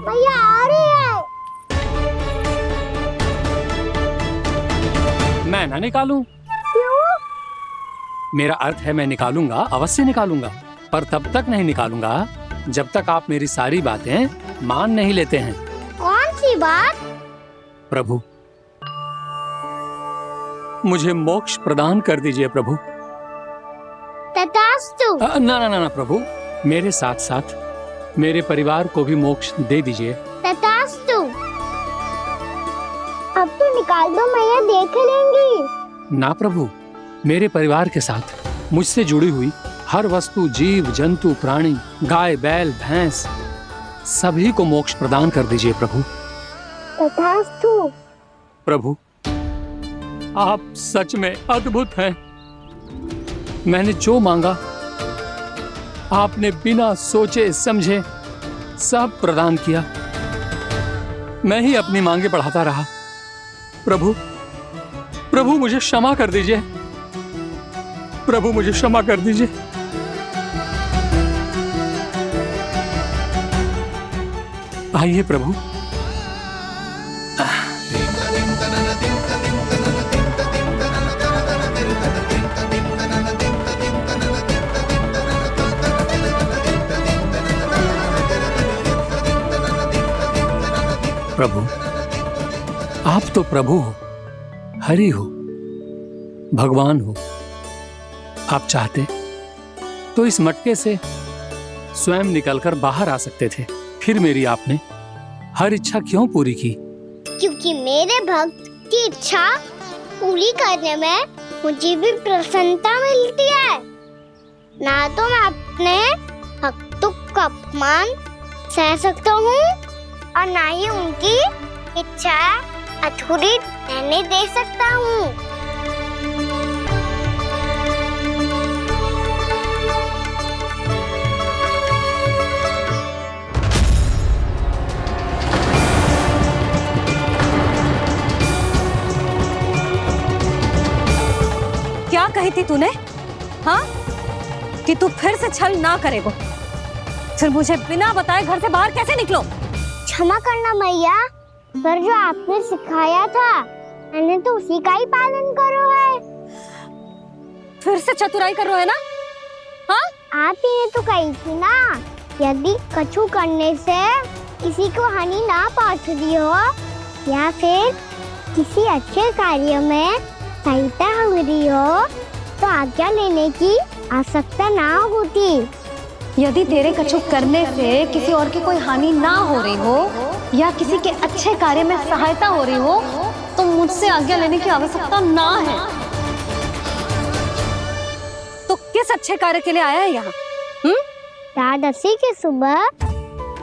S2: मैया आ रही है।
S7: मैं ना निकालूं?
S2: क्यों?
S7: मेरा अर्थ है मैं निकालूंगा, अवश्य निकालूंगा, पर तब तक नहीं निकालूंगा जब तक आप मेरी सारी बातें मान नहीं लेते हैं।
S2: कौन सी बात?
S7: प्रभु मुझे मोक्ष प्रदान कर दीजिए प्रभु।
S2: तथास्तु।
S7: ना ना ना ना प्रभु, मेरे साथ साथ मेरे परिवार को भी मोक्ष दे दीजिए।
S2: तथास्तु। अब तो निकाल दो, मैया देख लेंगी।
S7: ना प्रभु, मेरे परिवार के साथ मुझसे जुड़ी हुई हर वस्तु, जीव जंतु, प्राणी, गाय बैल भैंस, सभी को मोक्ष प्रदान कर दीजिए प्रभु।
S2: तथास्तु।
S7: प्रभु आप सच में अद्भुत हैं। मैंने जो मांगा आपने बिना सोचे समझे सब प्रदान किया। मैं ही अपनी मांगे बढ़ाता रहा। प्रभु प्रभु मुझे क्षमा कर दीजिए, प्रभु मुझे क्षमा कर दीजिए। आइए प्रभु। प्रभु आप तो प्रभु हो, हरि हो, भगवान हो। आप चाहते तो इस मटके से स्वयं निकलकर बाहर आ सकते थे, फिर मेरी आपने हर इच्छा क्यों पूरी की?
S2: क्योंकि मेरे भक्त की इच्छा पूरी करने में मुझे भी प्रसन्नता मिलती है। ना तो मैं अपने भक्तों का अपमान सह सकता हूँ और ना ही उनकी इच्छा अधूरी रहने दे सकता हूँ।
S1: क्या कही थी तूने? हाँ, कि तू फिर से छल ना करेगा। फिर मुझे बिना बताए घर से बाहर कैसे निकलो?
S2: क्षमा करना मैया, पर जो आपने सिखाया था मैंने तो उसी का ही पालन करो है।
S1: फिर से चतुराई कर रहे हो है ना? हाँ?
S2: आप ही ने तो कही थी ना, यदि कछु करने से किसी को हानि ना पहुंच रही हो या फिर किसी अच्छे कार्य में सहायता हो रही हो तो आज्ञा लेने की आवश्यकता ना होती।
S1: यदि तेरे कछु करने से किसी और की कोई हानि ना हो रही हो या किसी के अच्छे कार्य में सहायता हो रही हो तो मुझसे आज्ञा लेने की आवश्यकता ना है। तो किस अच्छे कार्य के लिए आया है यहाँ?
S2: द्वादशी के सुबह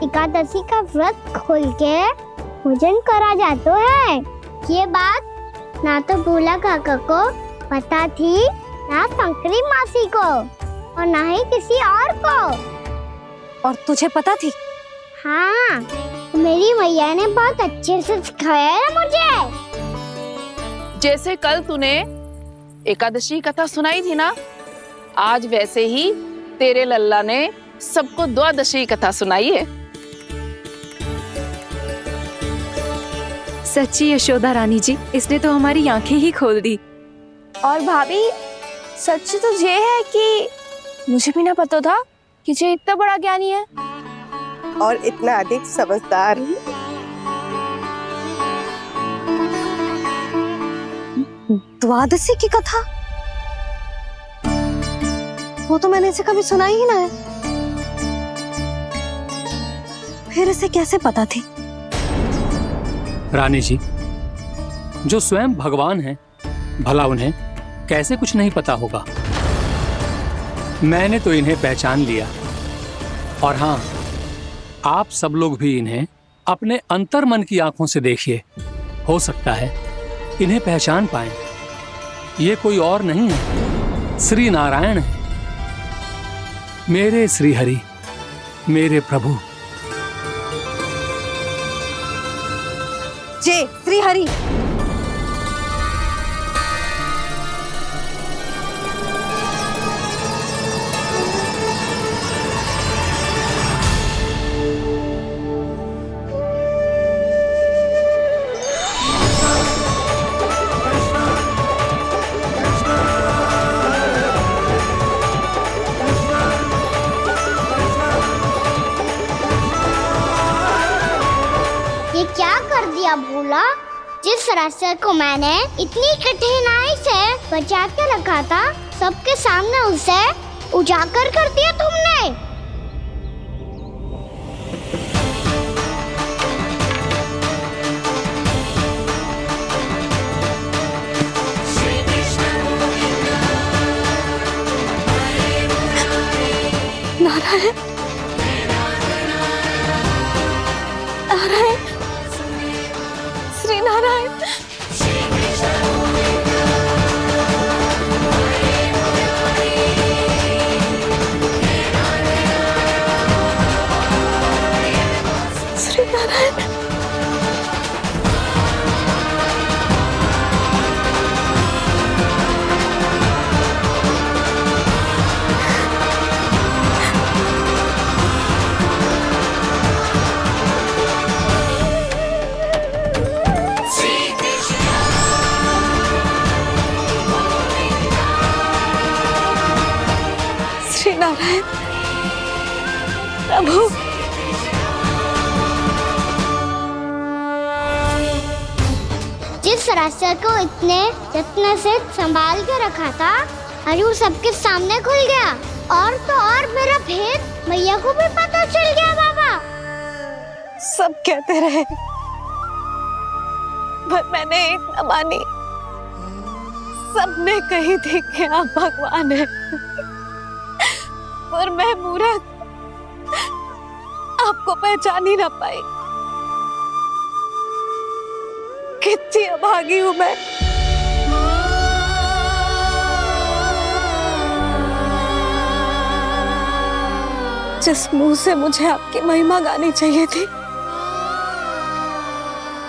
S2: एकादशी का व्रत खोल के भोजन करा जाता है। ये बात ना तो भोला काका को पता थी, ना शंकरी मासी को और ना ही किसी और को।
S1: और तुझे पता थी?
S2: हाँ, मेरी मैया ने बहुत अच्छे से सिखाया है मुझे।
S10: जैसे कल तूने एकादशी कथा सुनाई थी ना, आज वैसे ही तेरे लल्ला ने सबको द्वादशी कथा सुनाई है।
S5: सच्ची यशोदा रानी जी, इसने तो हमारी आंखें ही खोल दी।
S15: और भाभी, सच तो ये है कि मुझे भी ना पता था कि ये इतना बड़ा ज्ञानी है
S16: और इतना अधिक समझदार।
S1: द्वादशी की कथा? वो तो मैंने इसे कभी सुना ही ना है। फिर इसे कैसे पता थी?
S7: रानी जी, जो स्वयं भगवान हैं, भला उन्हें कैसे कुछ नहीं पता होगा? मैंने तो इन्हें पहचान लिया। और हाँ, आप सब लोग भी इन्हें अपने अंतर मन की आंखों से देखिए। हो सकता है इन्हें पहचान पाएं। ये कोई और नहीं है, श्री नारायण है, मेरे श्री हरि, मेरे प्रभु।
S1: जय श्री हरि।
S2: ये क्या कर दिया भोला? जिस रास्ते को मैंने इतनी कठिनाई से बचा के रखा था, सबके सामने उसे उजागर कर दिया तुमने।
S15: नारायण, नारायण, श्री नारायण। श्री नारायण। श्री नारायण प्रभु।
S2: जिस रास्ते को इतने यत्न से संभाल के रखा था, आज वो सबके सामने खुल गया। और तो और मेरा भेद मैया को भी पता चल गया बाबा।
S15: सब कहते रहे पर मैंने एक न मानी। सबने कही थी कि आप भगवान हैं, पर मैं मूर्ख आपको पहचान ही ना पाई। कितनी अभागी हूं मैं। जिस मुंह से मुझे आपकी महिमा गानी चाहिए थी,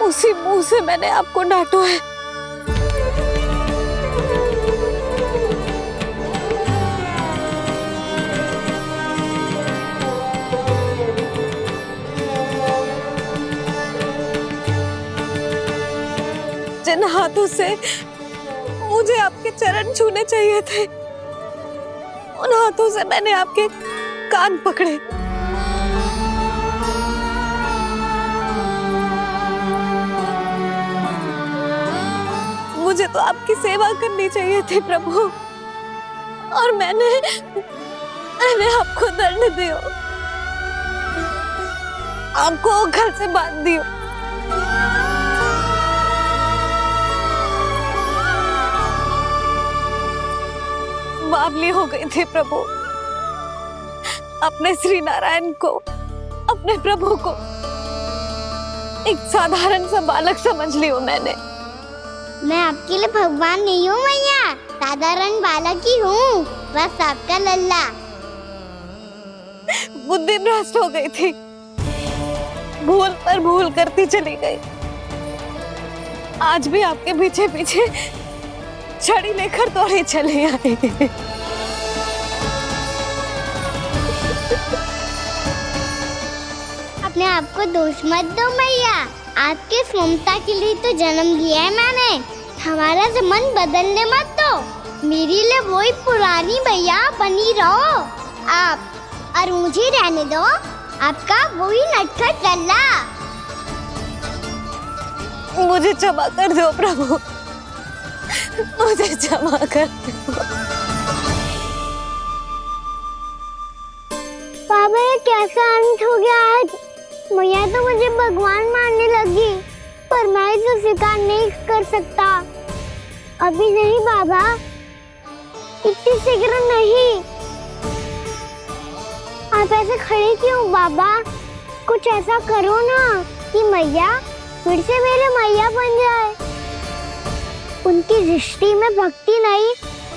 S15: उसी मुंह से मैंने आपको डांटा है। जिन हाथों से मुझे आपके चरण छूने चाहिए थे, उन हाथों से मैंने आपके कान पकड़े। मुझे तो आपकी सेवा करनी चाहिए थी प्रभु, और मैंने आपको दंड दियो, आपको घर से बांध दियो। बावली हो गई थी प्रभु। अपने श्री नारायण को, अपने प्रभु को एक साधारण सा बालक समझ लियो मैंने।
S2: मैं आपके लिए भगवान नहीं हूँ मैया, साधारण बालक ही हूँ, बस आपका लल्ला।
S15: बुद्धि भ्रष्ट हो गई थी, भूल पर भूल करती चली गई। आज भी आपके पीछे पीछे छड़ी लेकर दौड़े चले आए।
S2: अपने आप को दोष मत दो मैया, आपके इस ममता के लिए तो जन्म लिया है मैंने। हमारा मन बदलने मत दो, मेरे लिए वही पुरानी भैया बनी रहो आप, और मुझे रहने दो आपका वही नटखट लल्ला।
S15: मुझे क्षमा कर दो प्रभु, मुझे क्षमा कर दो।
S2: बाबा ये कैसा अंत हो गया आज? मैया तो मुझे भगवान मानने लगी, पर मैं इसे स्वीकार नहीं कर सकता। अभी नहीं बाबा, इतनी शीघ्र नहीं। आप ऐसे खड़े क्यों बाबा? कुछ ऐसा करो ना कि मैया फिर से मेरे मैया बन जाए। उनकी दृष्टि में भक्ति नहीं,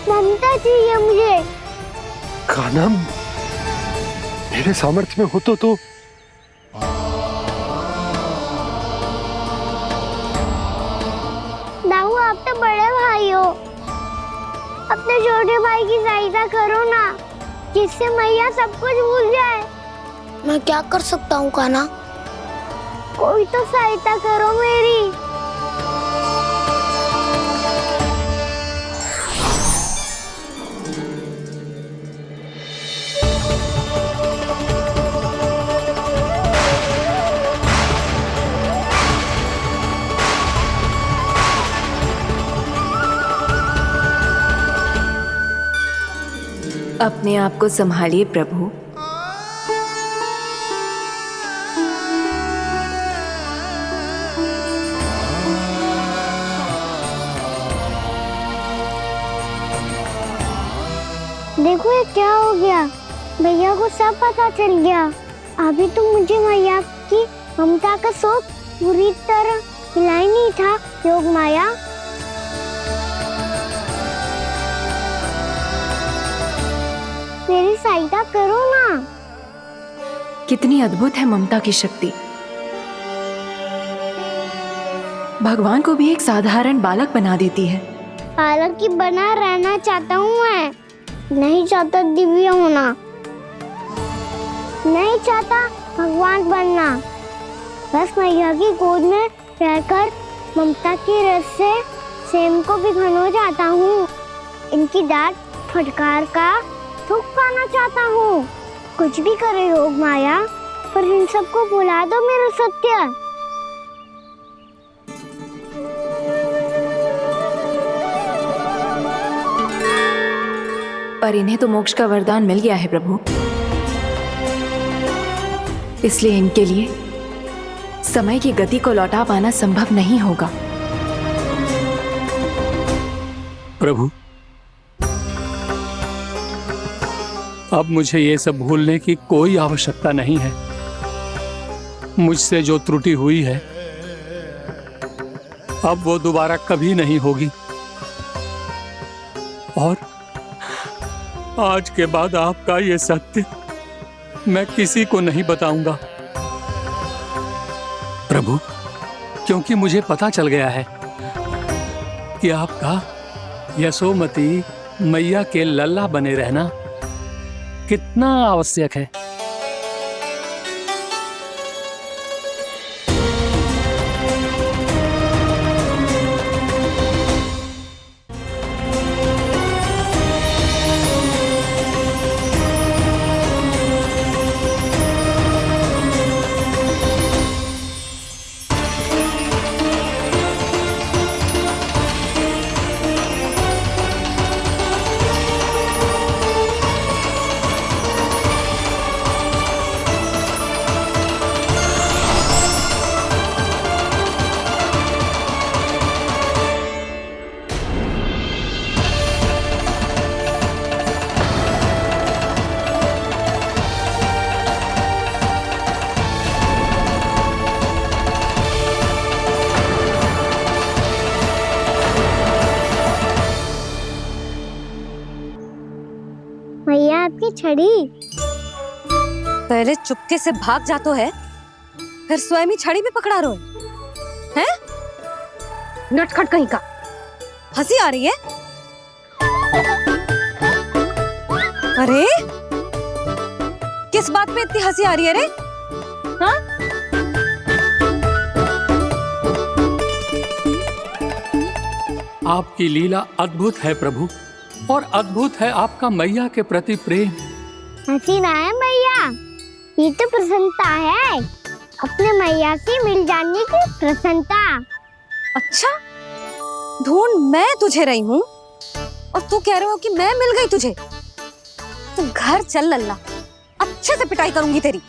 S2: ममता चाहिए मुझे।
S6: कान्हा, मेरे सामर्थ्य में हो तो
S2: दाऊ, आप तो बड़े भाई हो, अपने छोटे भाई की सहायता करो ना, जिससे मैया सब कुछ भूल जाए।
S1: मैं क्या कर सकता हूँ कान्हा?
S2: कोई तो सहायता करो मेरी।
S5: अपने आप को संभालिए प्रभु।
S2: देखो ये क्या हो गया, भैया को सब पता चल गया। अभी तो मुझे मैया की ममता का शौक पूरी तरह मिला ही नहीं था। योग माया, मेरी सहायता करो ना।
S5: कितनी अद्भुत है ममता की शक्ति। भगवान को भी एक साधारण बालक बना देती है।
S2: बालक की बना रहना चाहता हूँ मैं, नहीं चाहता दिव्य होना, नहीं चाहता भगवान बनना। बस मैया की गोद में रहकर ममता की रस से सेम को भिगोना चाहता हूँ। इनकी डांट फटकार का सुख पाना चाहता हूँ। कुछ भी करे योग माया, पर इन सबको भुला दो मेरा सत्य।
S5: पर इन्हें तो मोक्ष का वरदान मिल गया है प्रभु, इसलिए इनके लिए समय की गति को लौटा पाना संभव नहीं होगा।
S7: प्रभु, अब मुझे ये सब भूलने की कोई आवश्यकता नहीं है। मुझसे जो त्रुटि हुई है अब वो दोबारा कभी नहीं होगी, और आज के बाद आपका ये सत्य मैं किसी को नहीं बताऊंगा प्रभु, क्योंकि मुझे पता चल गया है कि आपका यशोमती मैया के लल्ला बने रहना कितना आवश्यक है।
S2: मैया आपकी छड़ी।
S1: पहले चुपके से भाग जातो है, फिर स्वयं ही छड़ी भी पकड़ा रो है? नटखट कहीं का। हंसी आ रही है? अरे किस बात पे इतनी हंसी आ रही है रे? हाँ?
S7: आपकी लीला अद्भुत है प्रभु, और अद्भुत है आपका मैया के प्रति प्रेम।
S2: हंसी ना है मैया, ये तो प्रसन्नता है, अपने मैया से मिल जाने की प्रसन्नता।
S1: अच्छा, ढूंढ मैं तुझे रही हूँ और तू कह रहे हो कि मैं मिल गई तुझे। तू घर चल लल्ला, अच्छे से पिटाई करूंगी तेरी।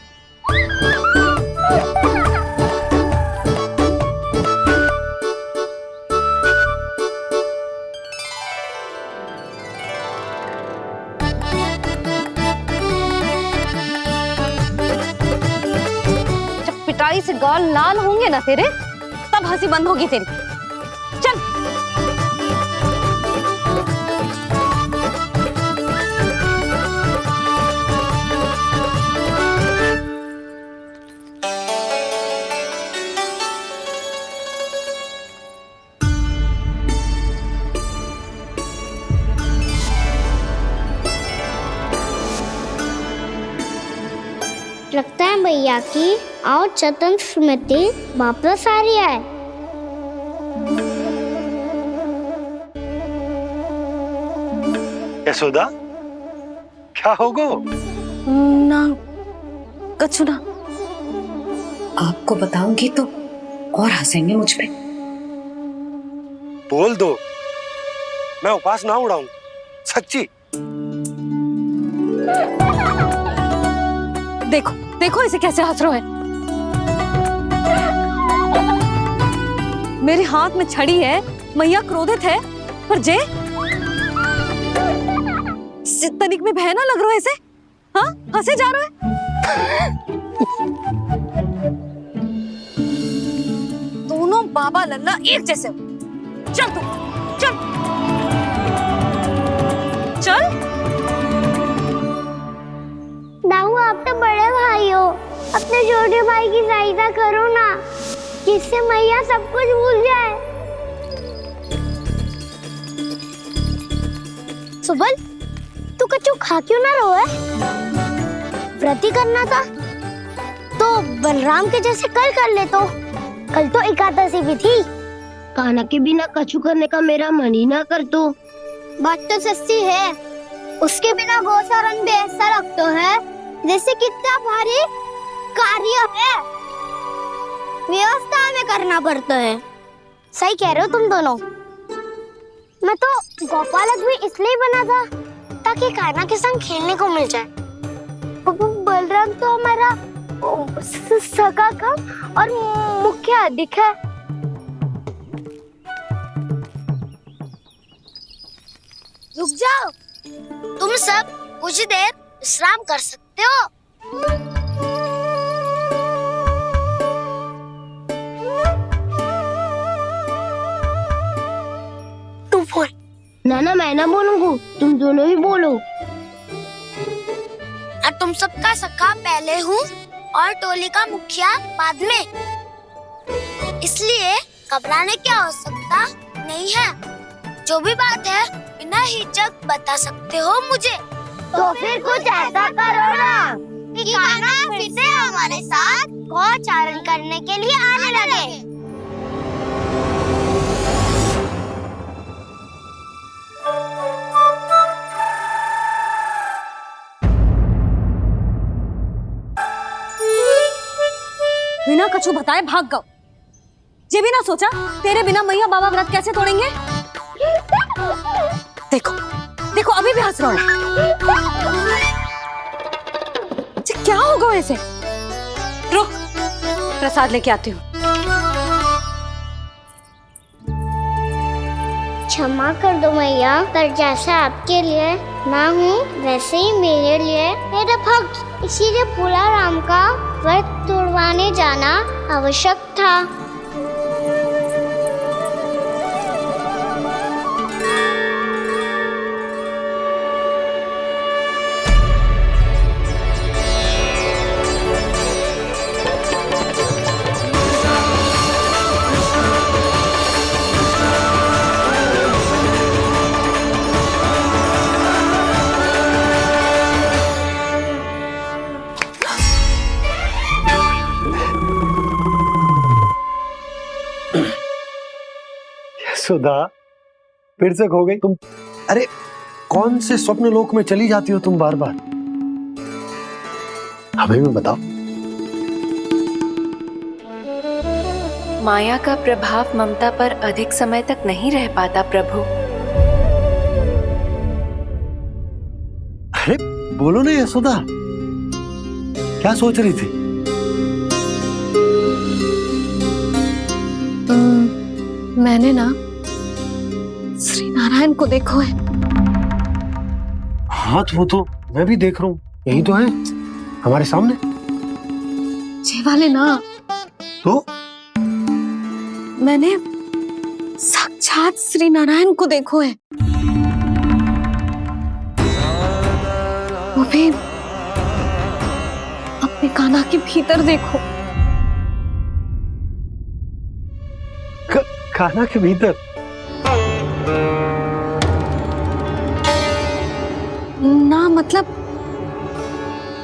S1: गाल लाल होंगे ना तेरे, तब हंसी बंद होगी तेरी। चल।
S2: लगता है भैया की और चतन स्मृति वापस आ रही है।
S6: यशोदा, क्या होगो?
S1: ना कछु ना। आपको बताऊंगी तो और हंसेंगे मुझ पे।
S6: बोल दो, मैं उपास ना उड़ाऊं, सच्ची।
S1: देखो देखो इसे कैसे हंस रहे हैं। मेरे हाथ में छड़ी है, मैया क्रोधित है, पर जे तनिक में भय ना लग रहा है ऐसे। हाँ, हंसे जा रहे हैं। दोनों बाबा लल्ला एक जैसे हो। चल तू, चल चल।
S2: दाऊ, आप तो बड़े भाई हो, अपने छोटे भाई की सहायता करो ना, जिससे मैया सब कुछ भूल जाए। सुबल, तू कच्चू खा क्यों ना रहो है? व्रत ही करना था तो बलराम के जैसे कल कर ले। तो कल तो एकादशी भी थी। खाना के बिना कछु करने का मेरा मन ही ना कर। तो बात तो सच्ची है, उसके बिना गोचारण भी ऐसा लगता है जैसे कितना भारी कार्य है, व्यवस्था में करना पड़ता है। सही कह रहे हो तुम दोनों। मैं तो गोपालक भी इसलिए बना था ताकि कान्हा के संग खेलने को मिल जाए। बलराम तो हमारा सगा काम और मुख्य अधिक है। रुक जाओ, तुम सब कुछ देर विश्राम कर सकते हो। तू बोल। ना मैं ना बोलूंगा, तुम दोनों ही बोलो। और तुम सबका सखा पहले हूँ और टोली का मुखिया बाद में, इसलिए घबराने की आवश्यकता नहीं है। जो भी बात है बिना हिचक बता सकते हो मुझे। तो फिर कुछ ऐसा करो ना कि कान्हा फिर से हमारे साथ गोचारण करने के लिए आने लगे।
S1: बिना कछु बताए भाग गओ। ये भी ना सोचा तेरे बिना मैया बाबा व्रत कैसे तोड़ेंगे। देखो देखो अभी भी हंस रहा हूँ। क्या होगा ऐसे? रुक, प्रसाद लेके आती हूँ।
S2: क्षमा कर दो मैया, पर जैसा आपके लिए ना हूँ वैसे ही मेरे लिए मेरा भक्त, इसीलिए भोला राम का व्रत तोड़वाने जाना आवश्यक था।
S6: सुधा, फिर से खो गई तुम। अरे कौन से स्वप्न लोक में चली जाती हो तुम बार बार? हमें भी बताओ।
S5: माया का प्रभाव ममता पर अधिक समय तक नहीं रह पाता प्रभु।
S6: अरे बोलो ना यशोदा, क्या सोच रही थी?
S1: मैंने ना श्री नारायण को देखो है।
S6: हाँ तो वो तो मैं भी देख रहा हूँ, यही तो है हमारे सामने।
S1: ये वाले ना
S6: तो
S15: मैंने साक्षात श्री नारायण को देखो है, वो भी अपने कान्हा के भीतर देखो।
S6: कान्हा के भीतर?
S15: ना मतलब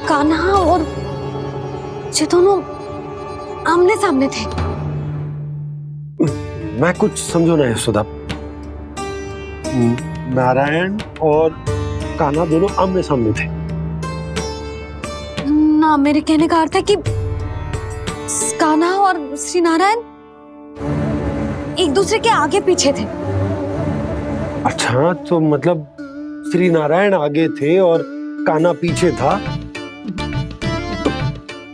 S15: कान्हा और ये दोनों आमने सामने थे।
S6: मैं कुछ समझो ना यशोदा। नारायण और कान्हा दोनों आमने सामने थे?
S15: ना, मेरे कहने का अर्थ है कि कान्हा और श्री नारायण एक दूसरे के आगे पीछे थे।
S6: अच्छा, तो मतलब श्री नारायण आगे थे और कान्हा पीछे था।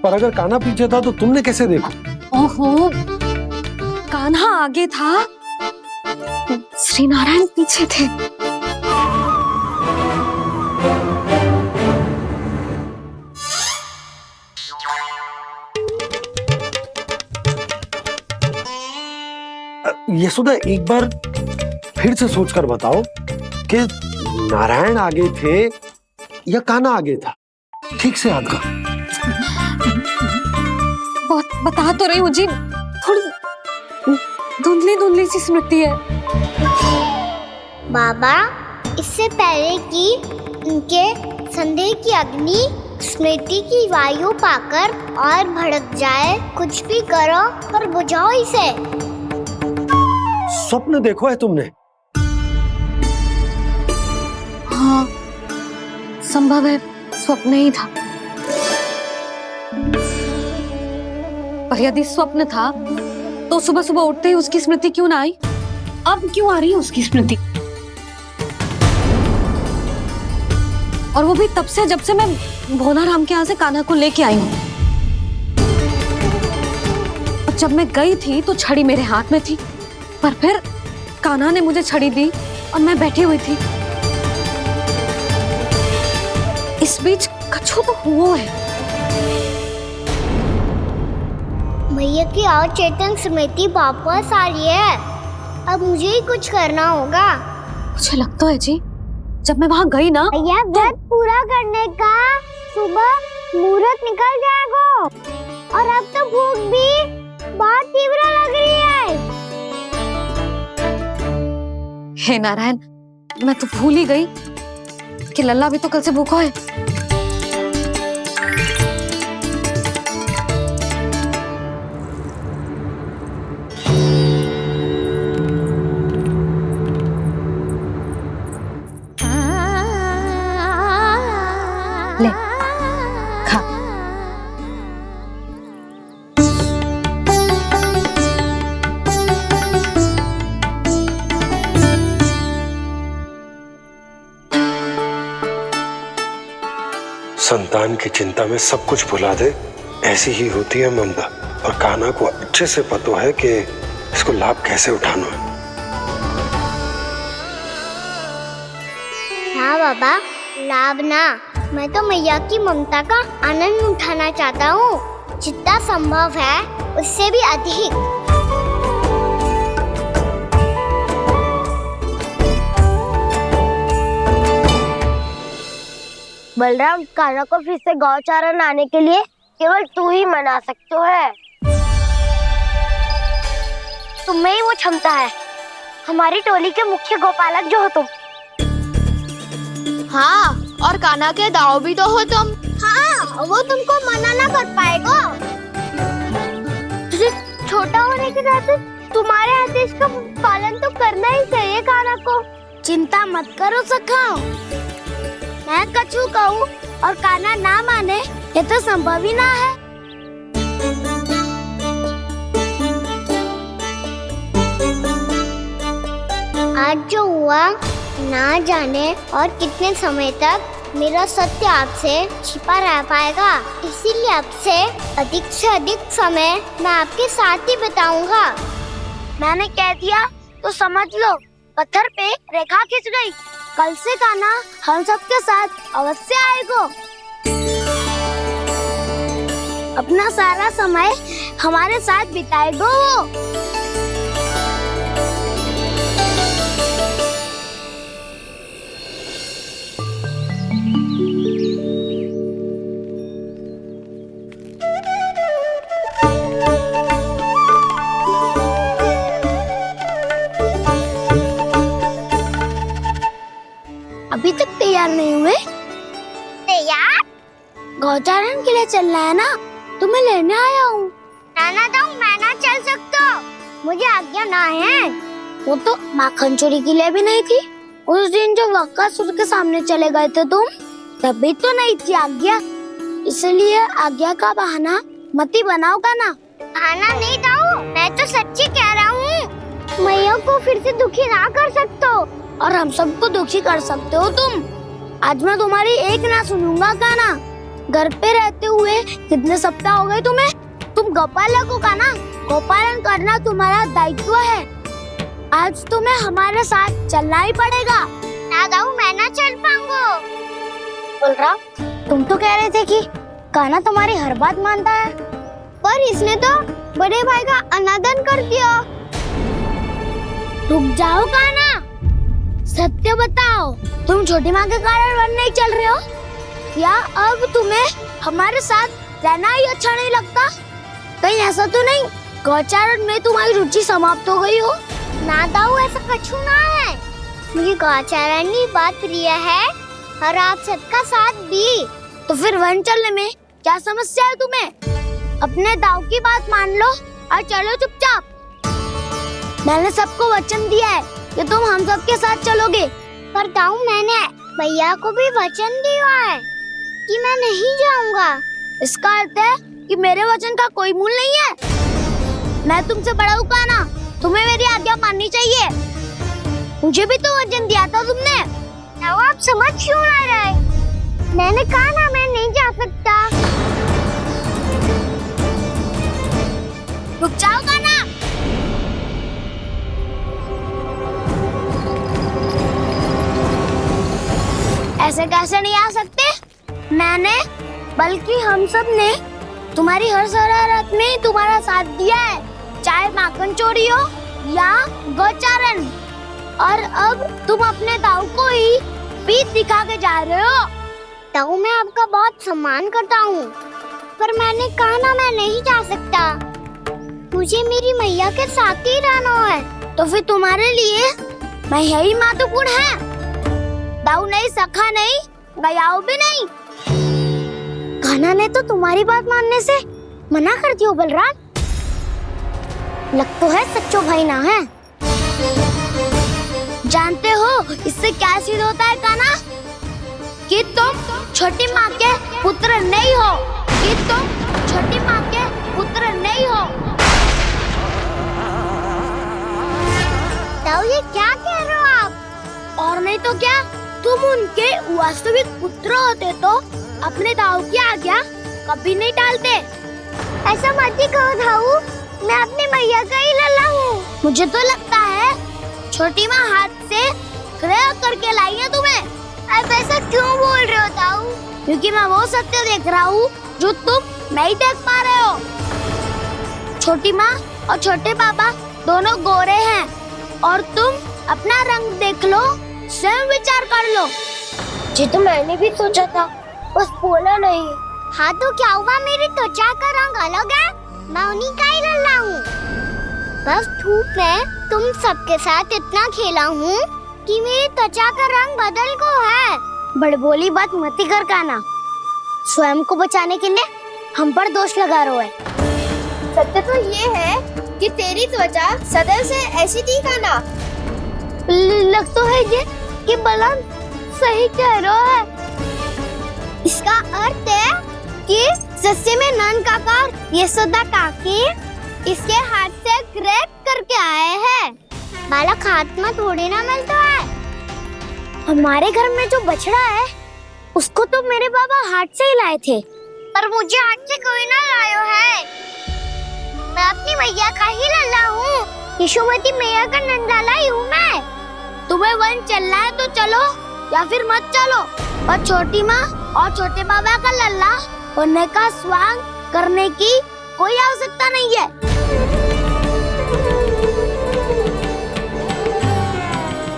S6: पर अगर कान्हा पीछे था तो तुमने कैसे देखा?
S15: ओहो, कान्हा आगे था, श्री नारायण पीछे थे।
S6: यशोदा, एक बार फिर से सोचकर बताओ कि नारायण आगे थे या कान्हा आगे था? ठीक से याद कर।
S15: बता तो रही हूँ जी, थोड़ी धुंधली धुंधली सी स्मृति है।
S2: बाबा, इससे पहले कि उनके संदेह की अग्नि स्मृति की वायु पाकर और भड़क जाए, कुछ भी करो पर बुझाओ इसे।
S6: स्वप्न देखो है तुमने?
S15: हाँ, संभव है स्वप्न ही था। पर यदि स्वप्न था तो सुबह सुबह उठते ही उसकी स्मृति क्यों ना आई? अब क्यों आ रही है उसकी स्मृति? और वो भी तब से जब से मैं भोलाराम के यहाँ से कान्हा को लेके आई हूँ। और जब मैं गई थी तो छड़ी मेरे हाथ में थी, पर फिर कान्हा ने मुझे छड़ी दी और मैं बैठी हुई थी। इस बीच कछु तो हुआ है।
S2: भैया की अचेतन स्मृति वापस आ रही है। अब मुझे ही कुछ करना होगा।
S15: मुझे लगता है जी, जब मैं वहाँ गई ना,
S2: भैया व्रत पूरा करने का सुबह मुहूर्त निकल जाएगा और अब तो भूख भी बहुत तीव्र लग रही है।
S15: हे नारायण, मैं तो भूल ही गई कि लल्ला भी तो कल से भूखा है। ले, खा।
S6: संतान की चिंता में सब कुछ भुला दे, ऐसी ही होती है ममता। और कान्हा को अच्छे से पता है कि इसको लाभ कैसे उठाना है।
S2: हाँ बाबा, लाभ ना, मैं तो मैया की ममता का आनंद उठाना चाहता हूँ, जितना संभव है उससे भी अधिक। बलराम, कान्हा को फिर से गौचारण लाने के लिए केवल तू ही मना सकते है। तुम्हें ही वो क्षमता है, हमारी टोली के मुख्य गोपालक जो हो तुम। हाँ, और कान्हा के दाव भी तो हो तुम। हाँ, वो तुमको मना ना कर पाएगा। तुझे छोटा होने के नाते तुम्हारे आदेश का पालन तो करना ही चाहिए कान्हा को। चिंता मत करो सखा, मैं कछु कहूँ और कान्हा ना माने, ये तो संभव ही ना है। आज जो हुआ ना जाने और कितने समय तक मेरा सत्य आपसे छिपा रह पाएगा, इसीलिए आपसे अधिक समय मैं आपके साथ ही बिताऊंगा। मैंने कह दिया तो समझ लो, पत्थर पे रेखा खींच गई। कल से कान्हा हम सबके साथ अवश्य आएगा। अपना सारा समय हमारे साथ बिताएगा वो। अभी तक तैयार नहीं हुए? तैयार? गौचारण के लिए चलना है ना, तुम्हें लेने आया हूँ। नाना दाऊ, मैं ना चल सकता, मुझे आज्ञा ना है। वो तो माखन चोरी के लिए भी नहीं थी। उस दिन जो वक्कासुर के सामने चले गए थे तुम, तभी तो नहीं थी आज्ञा। इसलिए आज्ञा का बहाना मत ही बनाओगा ना। बहाना नहीं दाऊ, मैं तो सच्ची कह रहा हूँ। मैया को फिर से दुखी ना कर सकते हो, और हम सबको दुखी कर सकते हो तुम। आज मैं तुम्हारी एक ना सुनूंगा का ना। घर पे रहते हुए कितने सप्ताह हो गए तुम्हें? तुम गोपालक हो का ना, गोपालन करना तुम्हारा दायित्व है। आज तुम्हें हमारे साथ चलना ही पड़ेगा। ना दाऊ, मैं ना चल पाऊंगा। बलराम, तुम तो कह रहे थे कि कान्हा तुम्हारी हर बात मानता है, पर इसने तो बड़े भाई का अनादर कर दिया। रुक जाओ कान्हा, सत्य बताओ, तुम छोटी माँ के कारण वन नहीं चल रहे हो, या अब तुम्हें हमारे साथ रहना ही अच्छा नहीं लगता? कहीं ऐसा तो नहीं गौचारण में तुम्हारी रुचि समाप्त हो गई हो? ना दाऊ, ऐसा कछु ना है। मुझे गौचारण की बात प्रिय है, और आप सबका साथ भी। तो फिर वन चलने में क्या समस्या है तुम्हें? अपने दाऊ की बात मान लो और चलो चुपचाप। मैंने सबको वचन दिया है कि तुम हम सबके साथ चलोगे। पर दाऊ, मैंने भैया को भी वचन दिया है कि मैं नहीं जाऊंगा। इसका अर्थ है कि मेरे वचन का कोई मूल नहीं है। मैं तुमसे बड़ा हूँ कान्हा, तुम्हें मेरी आज्ञा माननी चाहिए। मुझे भी तो वचन दिया था तुमने। दाऊ, आप समझ क्यों ना रहे? मैंने कहा ना, मैं नहीं जा सकता। रुक जाओ कान्हा। ऐसे कैसे नहीं आ सकते? मैंने, बल्कि हम सब ने तुम्हारी हर शरारत में तुम्हारा साथ दिया है, चाहे माखन चोरी हो या गौचारण। और अब तुम अपने दाऊ को ही पीठ दिखा के जा रहे हो। दाऊ, मैं आपका बहुत सम्मान करता हूँ, पर मैंने कहा ना, मैं नहीं जा सकता। मुझे मेरी मैया के साथ ही रहना है। तो फिर तुम्हारे लिए मैया ही महत्वपूर्ण है। दाऊ नहीं, सखा नहीं, गयाऊ भी नहीं। कान्हा ने तो तुम्हारी बात मानने से मना कर दिया बलराम। लग तो है सच्चो भाई ना है। जानते हो इससे क्या सिद्ध होता है कान्हा? कि तुम छोटी माँ के पुत्र नहीं हो, कि तुम छोटी माँ के पुत्र नहीं हो। दाऊ, ये क्या कह रहे हो आप? और नहीं तो क्या, तुम उनके वास्तविक पुत्र होते तो अपने दाऊ की आज्ञा कभी नहीं टालते। ऐसा मत ही कहो दाऊ, मैं अपनी मैया का ही लल्ला हूँ। मुझे तो लगता है छोटी माँ हाथ से ग्रह करके लाई है तुम्हें। अब ऐसा क्यों बोल रहे हो दाऊ? क्योंकि मैं वो सत्य देख रहा हूँ जो तुम नहीं देख पा रहे हो। छोटी माँ और छोटे पापा दोनों गोरे हैं, और तुम अपना रंग देख लो, स्वयं विचार कर लो। जी तो मैंने भी सोचा था, बस बोला नहीं। हाँ तो क्या हुआ, मेरी त्वचा का रंग अलग है, मैं उन्हीं का ही लल्ला हूँ। बस धूप में तुम सबके साथ इतना खेला हूँ कि मेरी त्वचा का रंग बदल को है। बड़बोली बात मत ही कर कान्हा, स्वयं को बचाने के लिए हम पर दोष लगा रहे है।
S15: सत्य तो ये है कि तेरी त्वचा सदैव से ऐसी थी कान्हा।
S2: लग तो है ये कि बलराम सही कह रहा है। इसका अर्थ है कि सस्ते में नन काका यशोदा काकी इसके हाथ से ग्रेप करके आए हैं। बालक हाथ में थोड़ी ना मिलता है। हमारे घर में जो बछड़ा है उसको तो मेरे बाबा हाथ से ही लाए थे, पर मुझे हाथ से कोई ना लायो है। मैं अपनी मैया का ही लल्ला हूँ, यशोमती मैया का नंदलाला ही हूँ मैं। तुम्हें वन चलना है तो चलो, या फिर मत चलो, पर छोटी माँ और छोटे बाबा का लल्ला होने का स्वांग करने की कोई आवश्यकता नहीं है।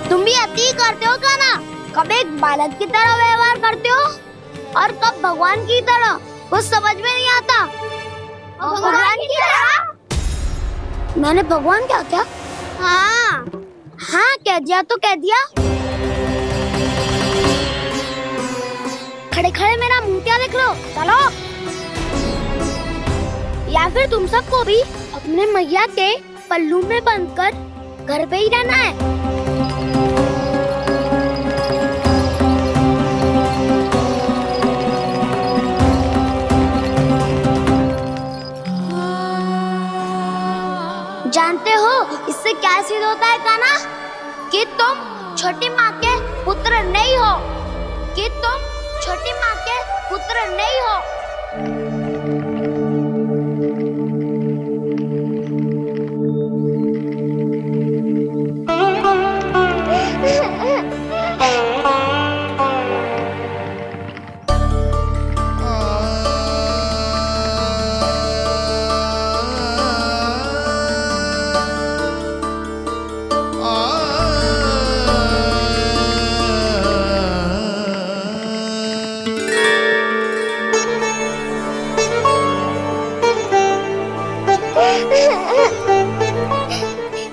S2: तुम भी अति करते हो क्या ना? कब एक बालक की तरह व्यवहार करते हो और कब भगवान की तरह, कुछ समझ में नहीं आता। भगवान की तरह? मैंने भगवान क्या किया? हाँ हाँ कह दिया तो कह दिया। खड़े खड़े मेरा मुंह क्या देख लो, चलो। या फिर तुम सबको भी अपने मैया के पल्लू में बंधकर घर पे ही रहना है। जानते हो इससे क्या सिद्ध होता है कान्हा? कि तुम छोटी माँ के पुत्र नहीं हो, कि तुम छोटी माँ के पुत्र नहीं हो।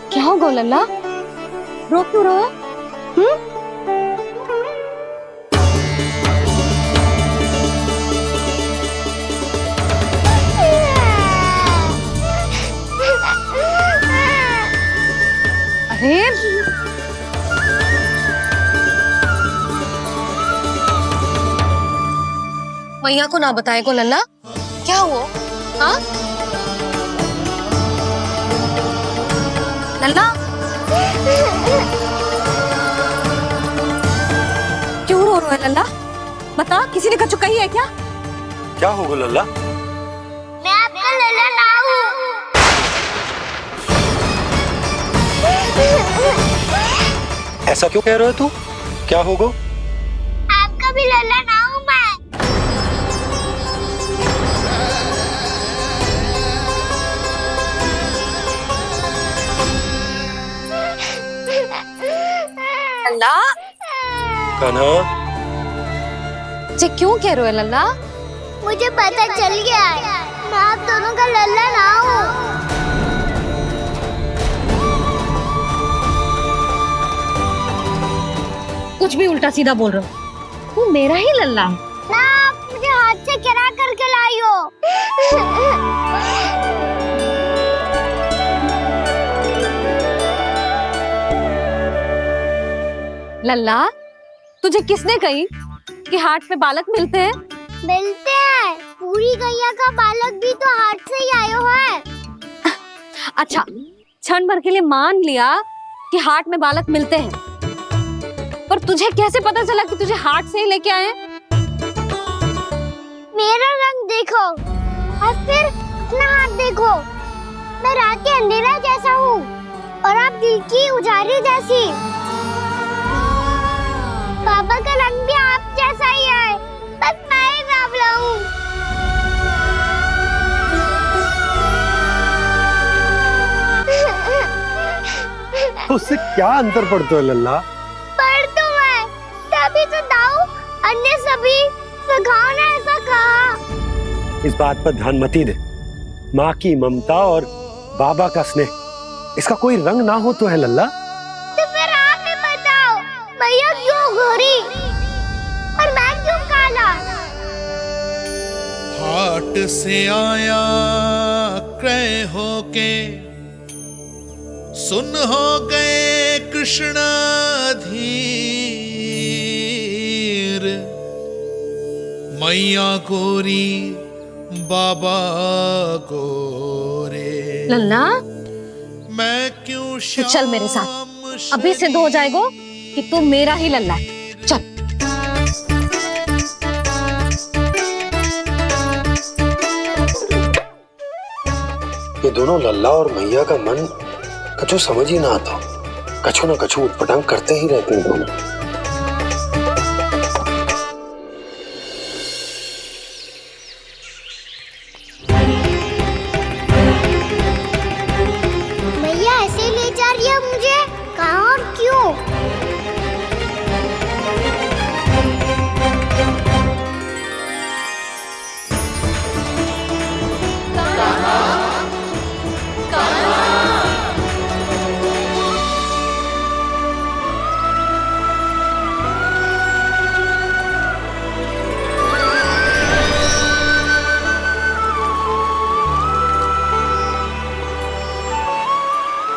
S1: क्या हो गो लल्ला, रो क्यों रहो? अरे मैया को ना बताए को लल्ला, क्या हुआ? हाँ लल्ला, क्यों रो रहा है लल्ला? बता, किसी ने कुछ कही है क्या?
S6: क्या होगा लल्ला?
S2: मैं आपका लल्ला ना हूँ।
S6: ऐसा क्यों कह रहे हो तू? क्या होगा?
S2: आपका भी लल्ला ना हूँ मैं।
S1: लल्ला,
S6: कान्हा,
S1: जी क्यों कह रहे हो लल्ला?
S2: मुझे पता चल गया है, मैं आप दोनों का लल्ला ना हूँ।
S1: कुछ भी उल्टा सीधा बोल रहे हो, तू मेरा ही लल्ला है
S2: ना। आप मुझे हाथ से गिरा करके लाई हो।
S1: लल्ला, तुझे किसने कही कि हाट में बालक मिलते हैं?
S2: मिलते हैं, पूरी गैया का बालक भी तो हाट से ही आयो है।
S1: अच्छा, क्षण भर के लिए मान लिया कि हाट में बालक मिलते हैं, पर तुझे कैसे पता चला कि तुझे हाट से ही लेके आए?
S2: मेरा रंग देखो और फिर अपना हाथ देखो। मैं रात के अंधेरा जैसा हूँ और आप दिल की उजाली जैसी। पापा का रंग भी आप जैसा ही है, बस मैं ही सांवला हूँ।
S6: उससे क्या अंतर पड़ता है लल्ला?
S2: पर तो मैं तभी तो दाऊ अन्य सभी सखाओ ने ऐसा कहा।
S6: इस बात पर ध्यान मत ही दे। माँ की ममता और बाबा का स्नेह, इसका कोई रंग ना हो तो है लल्ला?
S2: तो फिर आप ही बताओ, भैया क्यों गोरी और मैं क्यों काला?
S17: हाट से आया क्रय होके, सुन हो गए कृष्ण धीर। मैया गोरी बाबा गोरे।
S1: लल्ला,
S17: मैं क्यों
S1: तू चल मेरे साथ, अभी सिद्ध हो जाएगा कि तू मेरा ही लल्ला है। चल।
S6: ये दोनों लल्ला और मैया का मन कछु समझ ही ना आता, कछु ना कछु उटपटांग करते ही रहते हैं दोनों।
S2: ले जा रही है मुझे? कहाँ और क्यों?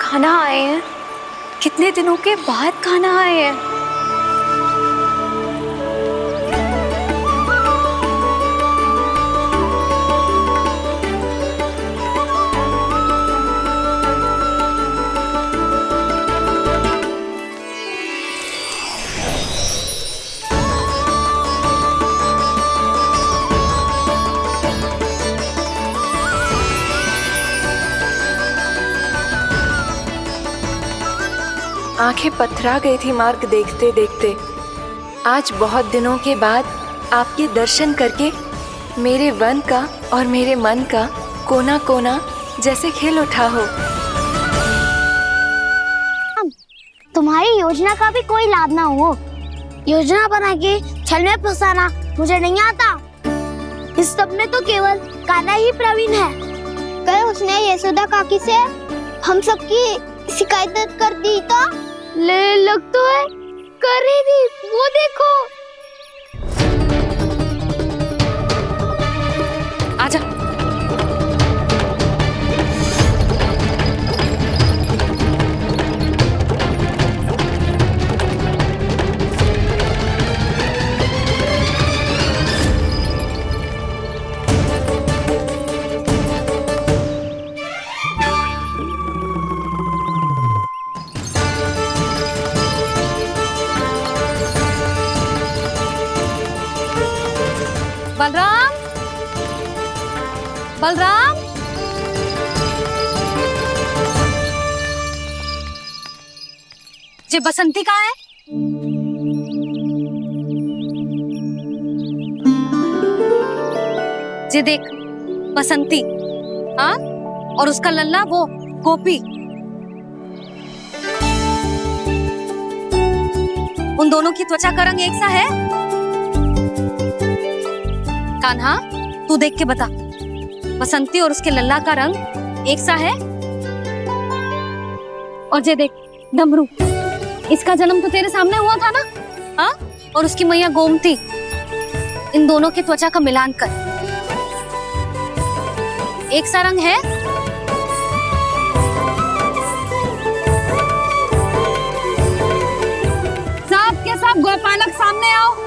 S15: खाना आए हैं, कितने दिनों के बाद खाना आए हैं।
S5: आंखें पथरा गई थी मार्ग देखते देखते। आज बहुत दिनों के बाद आपके दर्शन करके मेरे वन का और मेरे मन का कोना कोना जैसे खिल उठा हो।
S2: तुम्हारी योजना का भी कोई लाभ ना हो। योजना बना के छल में फंसाना मुझे नहीं आता। इस सब में तो केवल कान्हा ही प्रवीण है। कल उसने यशोदा काकी से हम सबकी शिकायत कर दी तो ले लग तो है कर ही दी। वो देखो।
S1: आजा। बलराम, बलराम, ये बसंती कहाँ है? ये देख बसंती, हाँ, और उसका लल्ला वो गोपी। उन दोनों की त्वचा का रंग एक सा है? कान्हा, तू देख के बता, बसंती और उसके लल्ला का रंग एक सा है? और ये देख डमरू, इसका जन्म तो तेरे सामने हुआ था ना? हाँ, और उसकी मैया गोमती। इन दोनों की त्वचा का मिलान कर, एक सा रंग है? सब के सब गोपालक सामने आओ।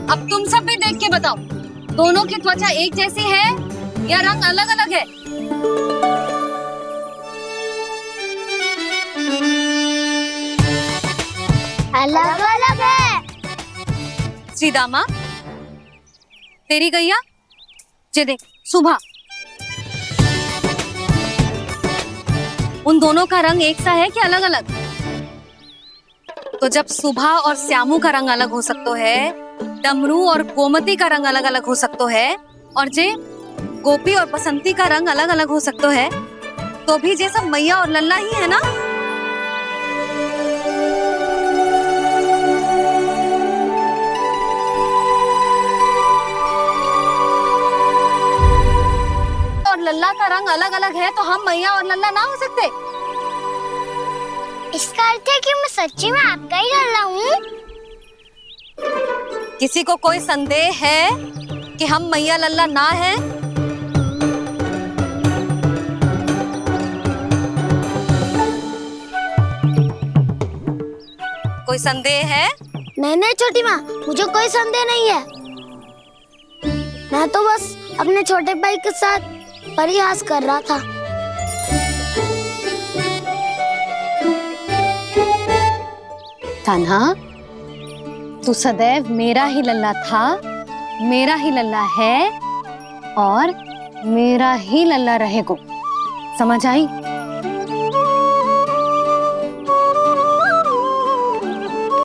S1: अब तुम सब भी देख के बताओ, दोनों की त्वचा एक जैसी है या रंग अलग अलग है?
S2: अलग अलग है।
S1: श्रीदामा, तेरी गैया, ये देख सुभा, उन दोनों का रंग एक सा है कि अलग अलग? तो जब सुभा और श्यामू का रंग अलग हो सकता है, डमरू और गोमती का रंग अलग अलग हो सकता है, और जे गोपी और बसंती का रंग अलग अलग हो सकता है, तो भी जे सब मैया और लल्ला ही है ना? और लल्ला का रंग अलग अलग है तो हम मैया और लल्ला ना हो सकते?
S2: इसका अर्थ है कि मैं सच्ची में आपका ही लल्ला हूँ?
S1: किसी को कोई संदेह है कि हम मैया लल्ला ना हैं? कोई संदेह है?
S2: नहीं छोटी माँ, मुझे कोई संदेह नहीं है। मैं तो बस अपने छोटे भाई के साथ परिहास कर रहा था।
S1: कान्हा, तू सदैव मेरा ही लल्ला था, मेरा ही लल्ला है और मेरा ही लल्ला रहेगा। समझ आई?